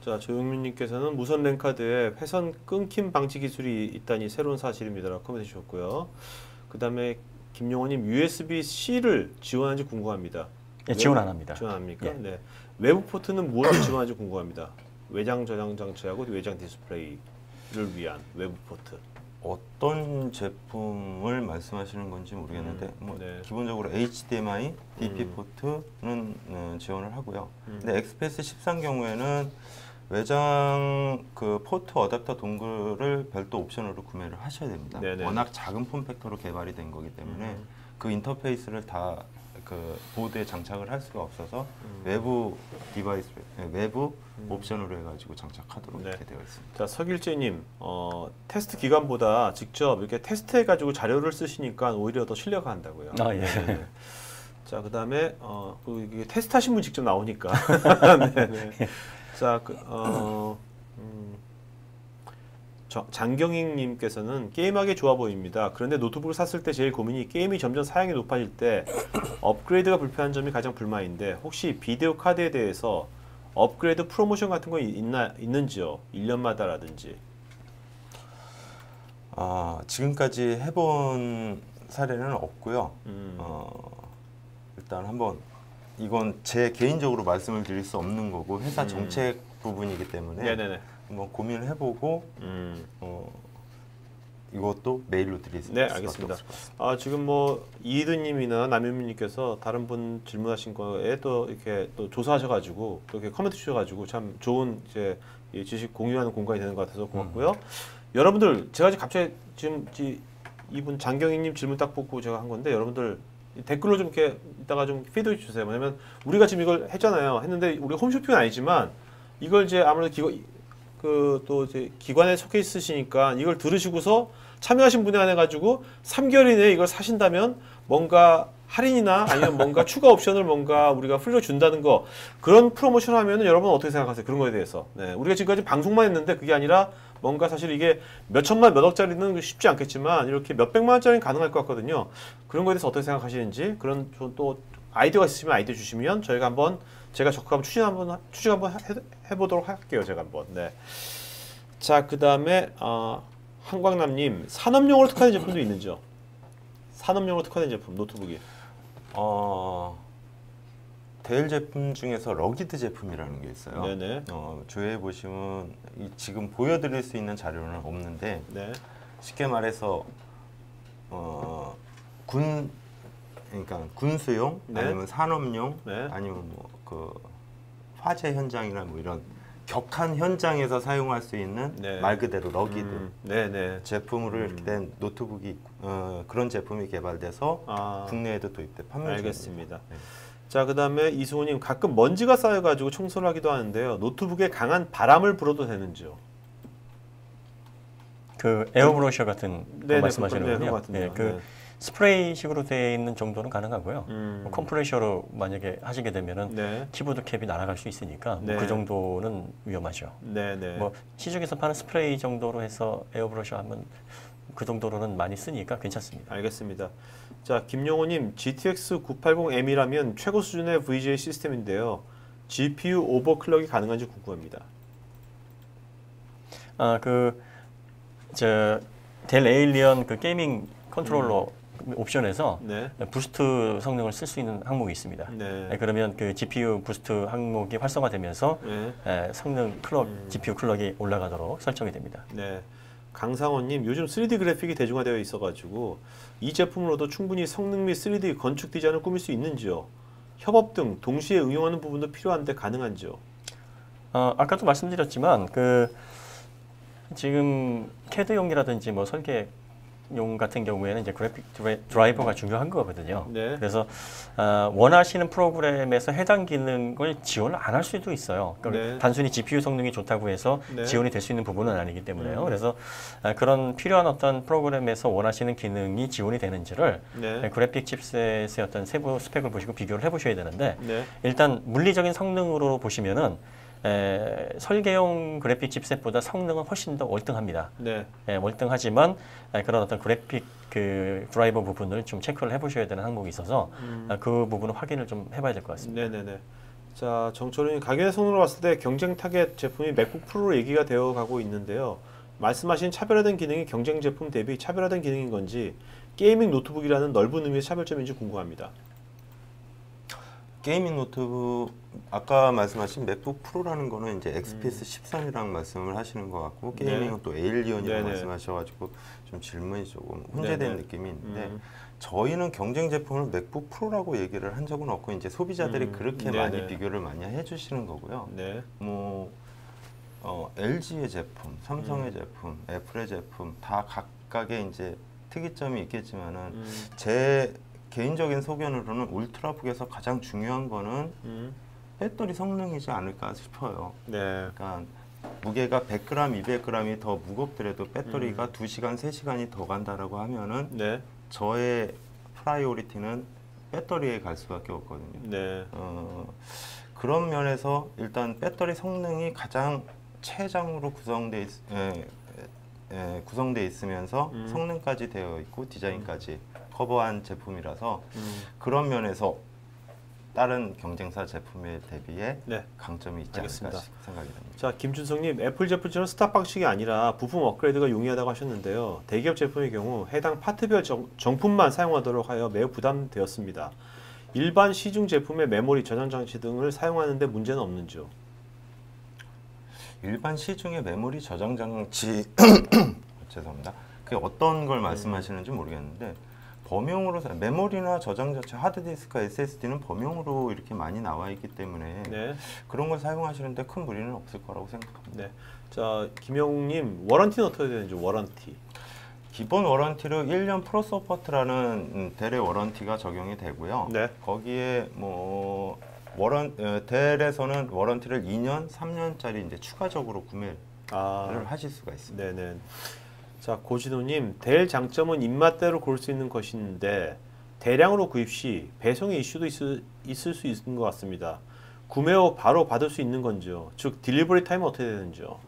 자, 조용민님께서는 무선 랜카드에 회선 끊김 방지 기술이 있다니 새로운 사실입니다라고 코멘트 주셨고요. 그 다음에 김용호님 USB-C를 지원하는지 궁금합니다. 지원 안 합니다. 지원 안 합니까? 네. 외부 포트는 무엇을 지원하는지 궁금합니다. 외장 저장 장치하고 외장 디스플레이를 위한 외부 포트. 어떤 제품을 말씀하시는 건지 모르겠는데 기본적으로 HDMI, DP 포트는 지원을 하고요. 근데 XPS 13 경우에는 외장 그 포트 어댑터 동글을 별도 옵션으로 구매를 하셔야 됩니다. 워낙 작은 폼팩터로 개발이 된 거기 때문에 그 인터페이스를 다 그 보드에 장착을 할 수가 없어서 외부 디바이스, 외부 옵션으로 해가지고 장착하도록 이렇게 되어 있습니다. 자, 서길재님, 테스트 기간보다 직접 이렇게 테스트해가지고 자료를 쓰시니까 오히려 더 신뢰가 간다고요. 자, 그다음에 이게 테스트하신 분 직접 나오니까. 자, 장경익님께서는 게임하기 좋아 보입니다. 그런데 노트북을 샀을 때 제일 고민이 게임이 점점 사양이 높아질 때 업그레이드가 불편한 점이 가장 불만인데 혹시 비디오 카드에 대해서 업그레이드 프로모션 같은 거 있는지요? 1년마다라든지. 지금까지 해본 사례는 없고요. 일단 한번 이건 제 개인적으로 말씀을 드릴 수 없는 거고 회사 정책 부분이기 때문에 한번 고민을 해보고 이것도 메일로 드릴 수 네, 알겠습니다. 지금 뭐 이희드님이나 남윤민님께서 다른 분 질문하신 거에 또 이렇게 또 조사하셔가지고 또 이렇게 코멘트 주셔가지고 참 좋은 이제 지식 공유하는 공간이 되는 것 같아서 고맙고요. 여러분들 제가 갑자기 지금 이분 장경희님 질문 딱 보고 제가 한 건데 여러분들 댓글로 좀 이렇게 이따가 좀 피드백 주세요. 왜냐면 우리가 지금 이걸 했잖아요. 했는데 우리 홈쇼핑은 아니지만 이걸 이제 아무래도 또 이제 기관에 속해 있으시니까 이걸 들으시고서 참여하신 분에 한해 가지고 3개월 이내에 이걸 사신다면 뭔가 할인이나 아니면 뭔가 추가 옵션을 뭔가 우리가 풀려 준다는 거, 그런 프로모션 하면은 여러분 어떻게 생각하세요? 그런 거에 대해서. 네, 우리가 지금까지 방송만 했는데 그게 아니라 뭔가 사실 이게 몇 천만 몇 억짜리는 쉽지 않겠지만 이렇게 몇 백만 원짜리는 가능할 것 같거든요. 그런 거에 대해서 어떻게 생각하시는지, 그런 또 아이디어가 있으시면 아이디어 주시면 저희가 한번, 제가 적극 추진 한번 해보도록 할게요. 제가 한번. 네. 자, 그 다음에 한광남님, 산업용으로 특화된 제품도 있는지요? 산업용으로 특화된 제품, 노트북이. 데일 제품 중에서 러기드 제품이라는 게 있어요. 네네. 조회해 보시면 지금 보여드릴 수 있는 자료는 없는데, 네. 쉽게 말해서 그러니까 군수용, 네. 아니면 산업용, 네. 아니면 뭐 그 화재 현장이나 뭐 이런 격한 현장에서 사용할 수 있는, 네. 말 그대로 러기드 네네. 제품으로 이렇게 된 노트북이, 그런 제품이 개발돼서 국내에도 도입돼 판매 중입니다. 알겠습니다. 네. 자, 그 다음에 이승우님, 가끔 먼지가 쌓여가지고 청소를 하기도 하는데요. 노트북에 강한 바람을 불어도 되는지요? 그 에어브러셔 같은 거 말씀하시는 네, 거군요. 네, 그 스프레이식으로 되어 있는 정도는 가능하고요. 뭐 컴프레셔로 만약에 하시게 되면은 네. 키보드 캡이 날아갈 수 있으니까 네. 뭐 그 정도는 위험하죠. 네네. 뭐 시중에서 파는 스프레이 정도로 해서 에어브러셔 하면 그 정도로는 많이 쓰니까 괜찮습니다. 알겠습니다. 자, 김용호님, GTX 980M이라면 최고 수준의 VGA 시스템인데요. GPU 오버클럭이 가능한지 궁금합니다. 델 에일리언 그 게이밍 컨트롤러 옵션에서 네. 부스트 성능을 쓸 수 있는 항목이 있습니다. 네. 그러면 그 GPU 부스트 항목이 활성화되면서 네. 성능 클럭, GPU 클럭이 올라가도록 설정이 됩니다. 네. 강상원님, 요즘 3D 그래픽이 대중화되어 있어가지고 이 제품으로도 충분히 성능 및 3D 건축 디자인을 꾸밀 수 있는지요? 협업 등 동시에 응용하는 부분도 필요한데 가능한지요? 아까도 말씀드렸지만 지금 CAD용이라든지 뭐 설계용 같은 경우에는 이제 그래픽 드라이버가 중요한 거거든요. 네. 그래서 원하시는 프로그램에서 해당 기능을 지원을 안 할 수도 있어요. 그러니까 네. 단순히 GPU 성능이 좋다고 해서 네. 지원이 될 수 있는 부분은 아니기 때문에요. 그래서 그런 필요한 어떤 프로그램에서 원하시는 기능이 지원이 되는지를 네. 그래픽 칩셋의 어떤 세부 스펙을 보시고 비교를 해보셔야 되는데 네. 일단 물리적인 성능으로 보시면은 설계용 그래픽 칩셋보다 성능은 훨씬 더 월등합니다. 네. 월등하지만 그런 어떤 그래픽 그 드라이버 부분을 좀 체크를 해보셔야 되는 항목이 있어서 그 부분은 확인을 좀 해봐야 될 것 같습니다. 네네네. 자, 정철님, 가격의 성능으로 봤을 때 경쟁 타겟 제품이 맥북 프로로 얘기가 되어 가고 있는데요. 말씀하신 차별화된 기능이 경쟁 제품 대비 차별화된 기능인 건지, 게이밍 노트북이라는 넓은 의미의 차별점인지 궁금합니다. 게이밍 노트북, 아까 말씀하신 맥북 프로라는 거는 이제 XPS 13이랑 말씀을 하시는 것 같고, 게이밍은 또 에일리언이라고 말씀하셔가지고 좀 질문이 조금 혼재된 느낌이 있는데, 저희는 경쟁 제품을 맥북 프로라고 얘기를 한 적은 없고, 이제 소비자들이 그렇게 많이 비교를 많이 해주시는 거고요. 네. 뭐 LG의 제품, 삼성의 제품, 애플의 제품 다 각각의 이제 특이점이 있겠지만은 제 개인적인 소견으로는 울트라북에서 가장 중요한 거는 배터리 성능이지 않을까 싶어요. 네. 그러니까 무게가 100g, 200g이 더 무겁더라도 배터리가 2시간, 3시간이 더 간다라고 하면은 네. 저의 프라이오리티는 배터리에 갈 수밖에 없거든요. 네. 그런 면에서 일단 배터리 성능이 가장 최장으로 구성돼 있으면서 성능까지 되어 있고 디자인까지 커버한 제품이라서 그런 면에서 다른 경쟁사 제품에 대비해 강점이 있지 않을까 생각이 됩니다. 자, 김준성님, 애플 제품처럼 스탑 방식이 아니라 부품 업그레이드가 용이하다고 하셨는데요. 대기업 제품의 경우 해당 파트별 정품만 사용하도록 하여 매우 부담되었습니다. 일반 시중 제품의 메모리, 저장 장치 등을 사용하는 데 문제는 없는지요? 일반 시중의 메모리, 저장 장치 죄송합니다. 그게 어떤 걸 말씀하시는지 모르겠는데 범용으로 메모리나 저장 장치, 하드디스크와 SSD는 범용으로 이렇게 많이 나와 있기 때문에 그런 걸 사용하시는데 큰 무리는 없을 거라고 생각합니다. 네. 자, 김영웅님, 워런티는 어떻게 되는지 워런티? 기본 워런티로 1년 프로 서포트라는 델의 워런티가 적용이 되고요. 거기에 뭐 델에서는 워런티를 2년, 3년짜리 이제 추가적으로 구매를 하실 수가 있습니다. 네네. 자, 고진호님, 델 장점은 입맛대로 고를 수 있는 것인데 대량으로 구입 시 배송의 이슈도 있을 수 있는 것 같습니다. 구매 후 바로 받을 수 있는 건지요? 즉 딜리버리 타임은 어떻게 되는지요?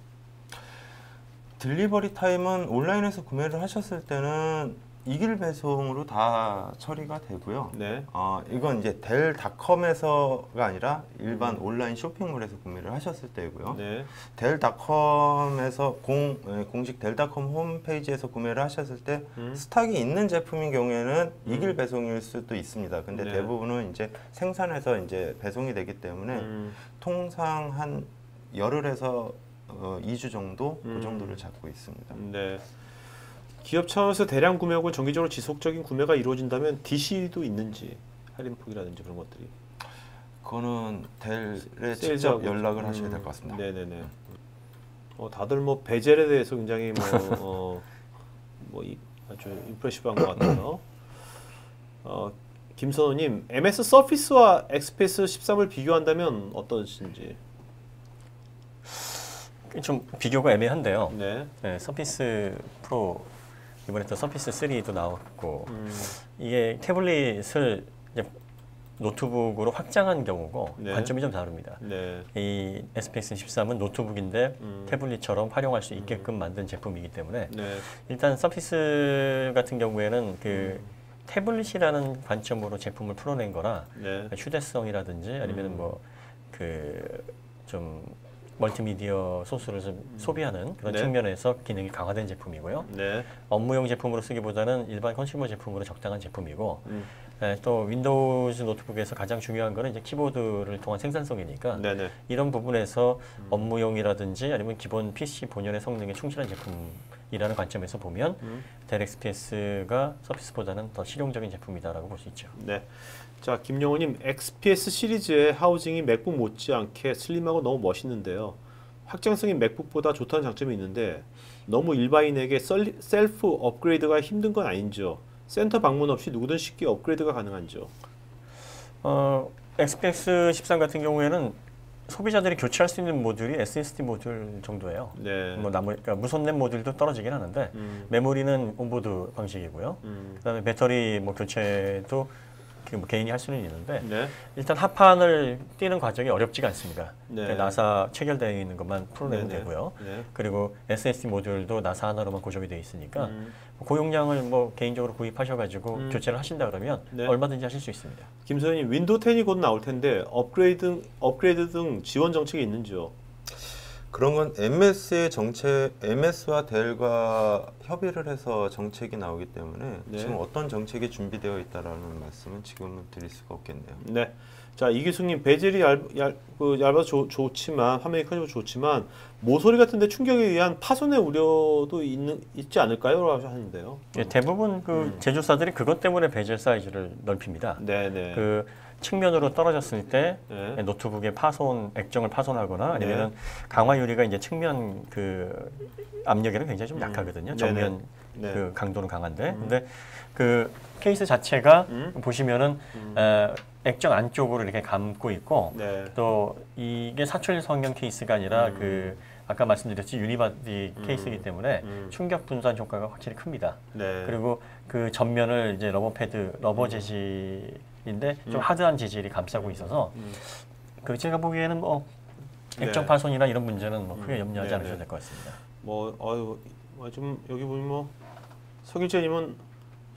딜리버리 타임은 온라인에서 구매를 하셨을 때는 2길 배송으로 다 처리가 되고요. 네. 이건 이제 델닷컴에서가 아니라 일반 온라인 쇼핑몰에서 구매를 하셨을 때고요. 네. 델닷컴에서 공식 델닷컴 홈페이지에서 구매를 하셨을 때 스탁이 있는 제품인 경우에는 2길 배송일 수도 있습니다. 근데 네. 대부분은 이제 생산해서 이제 배송이 되기 때문에 통상 한 열흘에서 2주 정도 그 정도를 잡고 있습니다. 네. 기업 차원에서 대량 구매 혹은 정기적으로 지속적인 구매가 이루어진다면 DC도 있는지 할인폭이라든지 그런 것들이 그거는 델에 직접 연락을 하셔야 될 것 같습니다. 네네네. 다들 뭐 베젤에 대해서 굉장히 아주 임프레시브한 것 같아요. 김선호님, MS 서피스와 엑스패스 13을 비교한다면 어떠신지? 좀 비교가 애매한데요. 네. 네, 서피스 프로 이번에 또 서피스 3도 나왔고 이게 태블릿을 이제 노트북으로 확장한 경우고 네. 관점이 좀 다릅니다. 네. 이 SPX 13은 노트북인데 태블릿처럼 활용할 수 있게끔 만든 제품이기 때문에 네. 일단 서피스 같은 경우에는 그 태블릿이라는 관점으로 제품을 풀어낸 거라 네. 휴대성이라든지 아니면 뭐 그 좀 멀티미디어 소스를 좀 소비하는 그런 네. 측면에서 기능이 강화된 제품이고요. 네. 업무용 제품으로 쓰기보다는 일반 컨슈머 제품으로 적당한 제품이고 또 윈도우즈 노트북에서 가장 중요한 거는 이제 키보드를 통한 생산성이니까 네네. 이런 부분에서 업무용이라든지 아니면 기본 PC 본연의 성능에 충실한 제품이라는 관점에서 보면 델 XPS가 서피스보다는 더 실용적인 제품이다라고 볼 수 있죠. 네. 자, 김영호님, XPS 시리즈의 하우징이 맥북 못지않게 슬림하고 너무 멋있는데요. 확장성이 맥북보다 좋다는 장점이 있는데 너무 일반인에게 셀프 업그레이드가 힘든 건 아닌지요? 센터 방문 없이 누구든 쉽게 업그레이드가 가능한지요? XPS 13 같은 경우에는 소비자들이 교체할 수 있는 모듈이 SSD 모듈 정도예요. 네. 그러니까 무선넷 모듈도 떨어지긴 하는데 메모리는 온보드 방식이고요. 그다음에 배터리 교체도 개인이 할 수는 있는데 네. 일단 합판을 띄는 과정이 어렵지가 않습니다. 네. 그러니까 나사 체결되어 있는 것만 풀어내면 되고요. 네. 그리고 SSD 모듈도 나사 하나로만 고정이 되어 있으니까 고용량을 개인적으로 구입하셔가지고 교체를 하신다 그러면 네. 얼마든지 하실 수 있습니다. 김소연님, 윈도우 10이 곧 나올 텐데 업그레이드 등 지원 정책이 있는지요? 그런 건 MS와 델과 협의를 해서 정책이 나오기 때문에 네. 지금 어떤 정책이 준비되어 있다라는 말씀은 지금은 드릴 수가 없겠네요. 네. 자, 이기숙님, 베젤이 얇아서 좋지만 화면이 커지고 좋지만 모서리 같은데 충격에 의한 파손의 우려도 있지 않을까요? 라고 하는데요. 예, 대부분 제조사들이 그것 때문에 베젤 사이즈를 넓힙니다. 네네. 측면으로 떨어졌을 때 네. 노트북의 액정을 파손하거나 아니면 네. 강화 유리가 이제 측면 압력에는 굉장히 좀 약하거든요. 정면 네. 강도는 강한데, 근데 케이스 자체가 보시면은 액정 안쪽으로 이렇게 감고 있고 네. 또 이게 사출 성형 케이스가 아니라 아까 말씀드렸지 유니바디 케이스이기 때문에 충격 분산 효과가 확실히 큽니다. 네. 그리고 전면을 이제 러버 재질인데 좀 하드한 재질이 감싸고 있어서 제가 보기에는 액정 네. 파손이나 이런 문제는 크게 염려하지 않으셔도 될 것 같습니다. 좀 여기 보면 서길재님은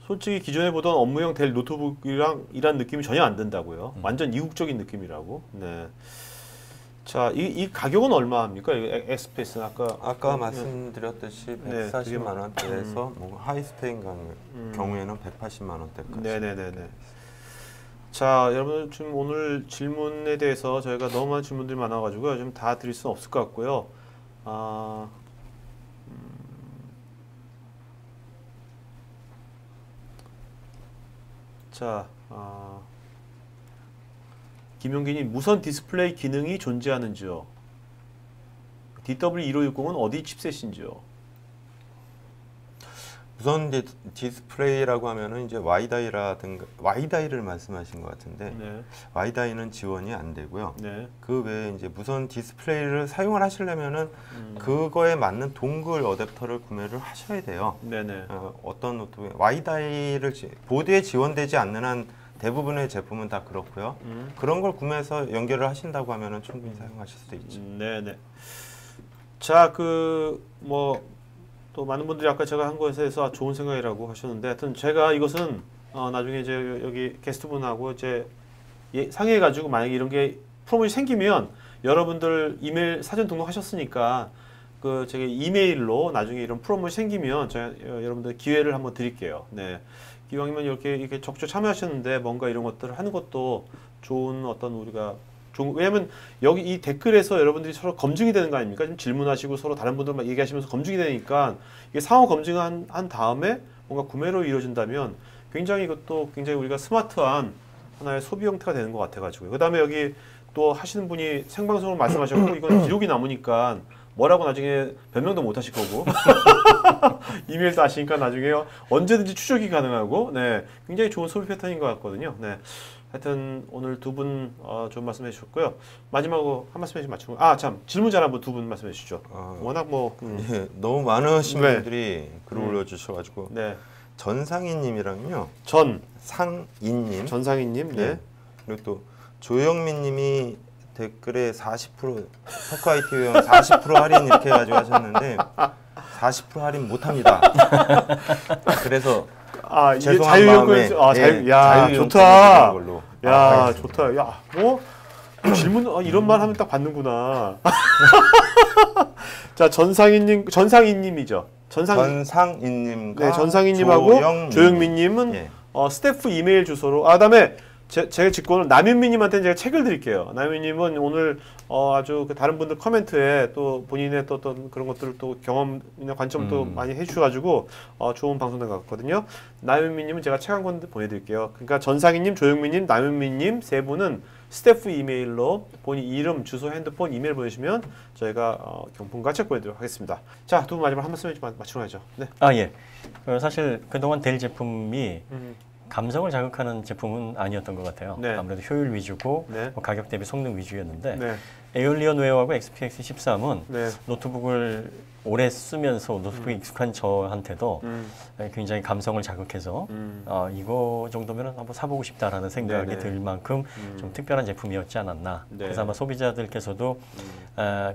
솔직히 기존에 보던 업무용 델 노트북이랑 이란 느낌이 전혀 안 든다고요. 완전 이국적인 느낌이라고. 네. 자, 이 가격은 얼마입니까? 엑스패스는 아까 말씀드렸듯이 140만 원대에서 하이스펙인 경우에는 180만 원대까지. 네네네네. 자, 여러분 지금 오늘 질문에 대해서 저희가 너무 많은 질문들이 많아가지고요. 좀 다 드릴 수는 없을 것 같고요. 자, 김용기님, 무선 디스플레이 기능이 존재하는지요? DW1560은 어디 칩셋인지요? 무선 디스플레이라고 하면은 이제 와이다이라든가 와이다이를 말씀하신 것 같은데 네. 와이다이는 지원이 안 되고요. 네. 그 외에 이제 무선 디스플레이를 사용을 하시려면은 그거에 맞는 동글 어댑터를 구매를 하셔야 돼요. 네네. 어떤 노트북 와이다이를 보드에 지원되지 않는 한 대부분의 제품은 다 그렇고요. 그런 걸 구매해서 연결을 하신다고 하면은 충분히 사용하실 수도 있죠. 네네. 자, 또 많은 분들이 아까 제가 한 것에 대해서 좋은 생각이라고 하셨는데, 하여튼 제가 이것은 나중에 이제 여기 게스트분하고 이제 상의해가지고 만약에 이런 게 프로모션이 생기면 여러분들 이메일 사전 등록하셨으니까 제가 이메일로 나중에 이런 프로모션이 생기면 제가 여러분들 기회를 한번 드릴게요. 네. 기왕이면 이렇게 적극 참여하셨는데 뭔가 이런 것들을 하는 것도 좋은 어떤 우리가 왜냐면 여기 이 댓글에서 여러분들이 서로 검증이 되는 거 아닙니까? 지금 질문하시고 서로 다른 분들만 얘기하시면서 검증이 되니까 이게 상호 검증한 다음에 뭔가 구매로 이루어진다면 굉장히 이것도 굉장히 우리가 스마트한 하나의 소비 형태가 되는 것 같아가지고요. 그 다음에 여기 또 하시는 분이 생방송으로 말씀하셨고 이건 기록이 남으니까 뭐라고 나중에 변명도 못 하실 거고 이메일도 하시니까 나중에 언제든지 추적이 가능하고 네 굉장히 좋은 소비 패턴인 것 같거든요. 네. 하여튼 오늘 두 분 좋은 말씀해 주셨고요. 마지막으로 한 말씀 해주시면 맞추고 참 질문자 한번 두 분 말씀해 주시죠. 워낙 예, 너무 많으신 분들이 글을 올려주셔가지고 네. 전상희님이랑요. 전상희님. 전상희님. 네. 네. 그리고 또 조영민님이 댓글에 40% 터크아이TV형 40% 할인 이렇게 해가지고 하셨는데 40% 할인 못합니다. 그래서 죄송한 마음에 야 좋다. 야 좋다. 야 질문 이런 말 하면 딱 받는구나. 자 전상희님이죠. 전상희님과 네, 전상희님하고 조영민님은 스태프 이메일 주소로 그다음에 제가 직권을 남윤미님한테는 제가 책을 드릴게요. 남윤미님은 오늘 아주 다른 분들 코멘트에 또 본인의 또 어떤 그런 것들을 또 경험이나 관점을 또 많이 해주셔가지고 좋은 방송된 것 같거든요. 남윤미님은 제가 책 한 권 보내드릴게요. 그러니까 전상희님, 조영민님, 남윤미님 세 분은 스태프 이메일로 본인 이름, 주소, 핸드폰, 이메일 보내주시면 저희가 경품과 책 보내드리도록 하겠습니다. 자, 두 분 마지막 한 말씀 맞추러 가죠. 네. 예. 사실 그동안 델 제품이 감성을 자극하는 제품은 아니었던 것 같아요. 네. 아무래도 효율 위주고 네. 가격 대비 성능 위주였는데 네. 에얼리언웨어하고 XPX 13은 네. 노트북을 오래 쓰면서 노트북이 익숙한 저한테도 굉장히 감성을 자극해서 이거 정도면 한번 사보고 싶다라는 생각이 네네. 들 만큼 좀 특별한 제품이었지 않았나. 네. 그래서 아마 소비자들께서도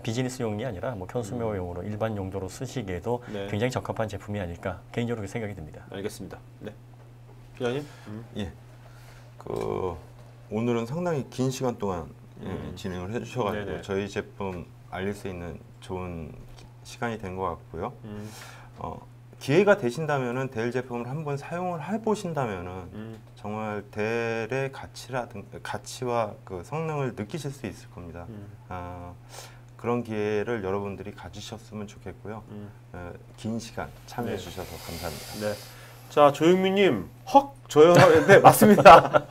비즈니스용이 아니라 컨슈머용으로 일반 용도로 쓰시기에도 네. 굉장히 적합한 제품이 아닐까 개인적으로 생각이 듭니다. 알겠습니다. 네. 기자님? 예. 오늘은 상당히 긴 시간 동안 진행을 해주셔가지고 네네. 저희 제품 알릴 수 있는 좋은 시간이 된 것 같고요. 기회가 되신다면은 델 제품을 한번 사용을 해보신다면은 정말 델의 가치와 그 성능을 느끼실 수 있을 겁니다. 그런 기회를 여러분들이 가지셨으면 좋겠고요. 긴 시간 참여해 주셔서 감사합니다. 네. 자, 조영민님, 저요? 네, 맞습니다.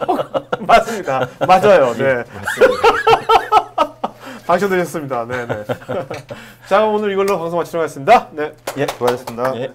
맞습니다. 맞아요. 네. 맞습니다. 당첨되셨습니다. 네네. 자, 오늘 이걸로 방송 마치도록 하겠습니다. 네. 예, 수고하셨습니다. 예.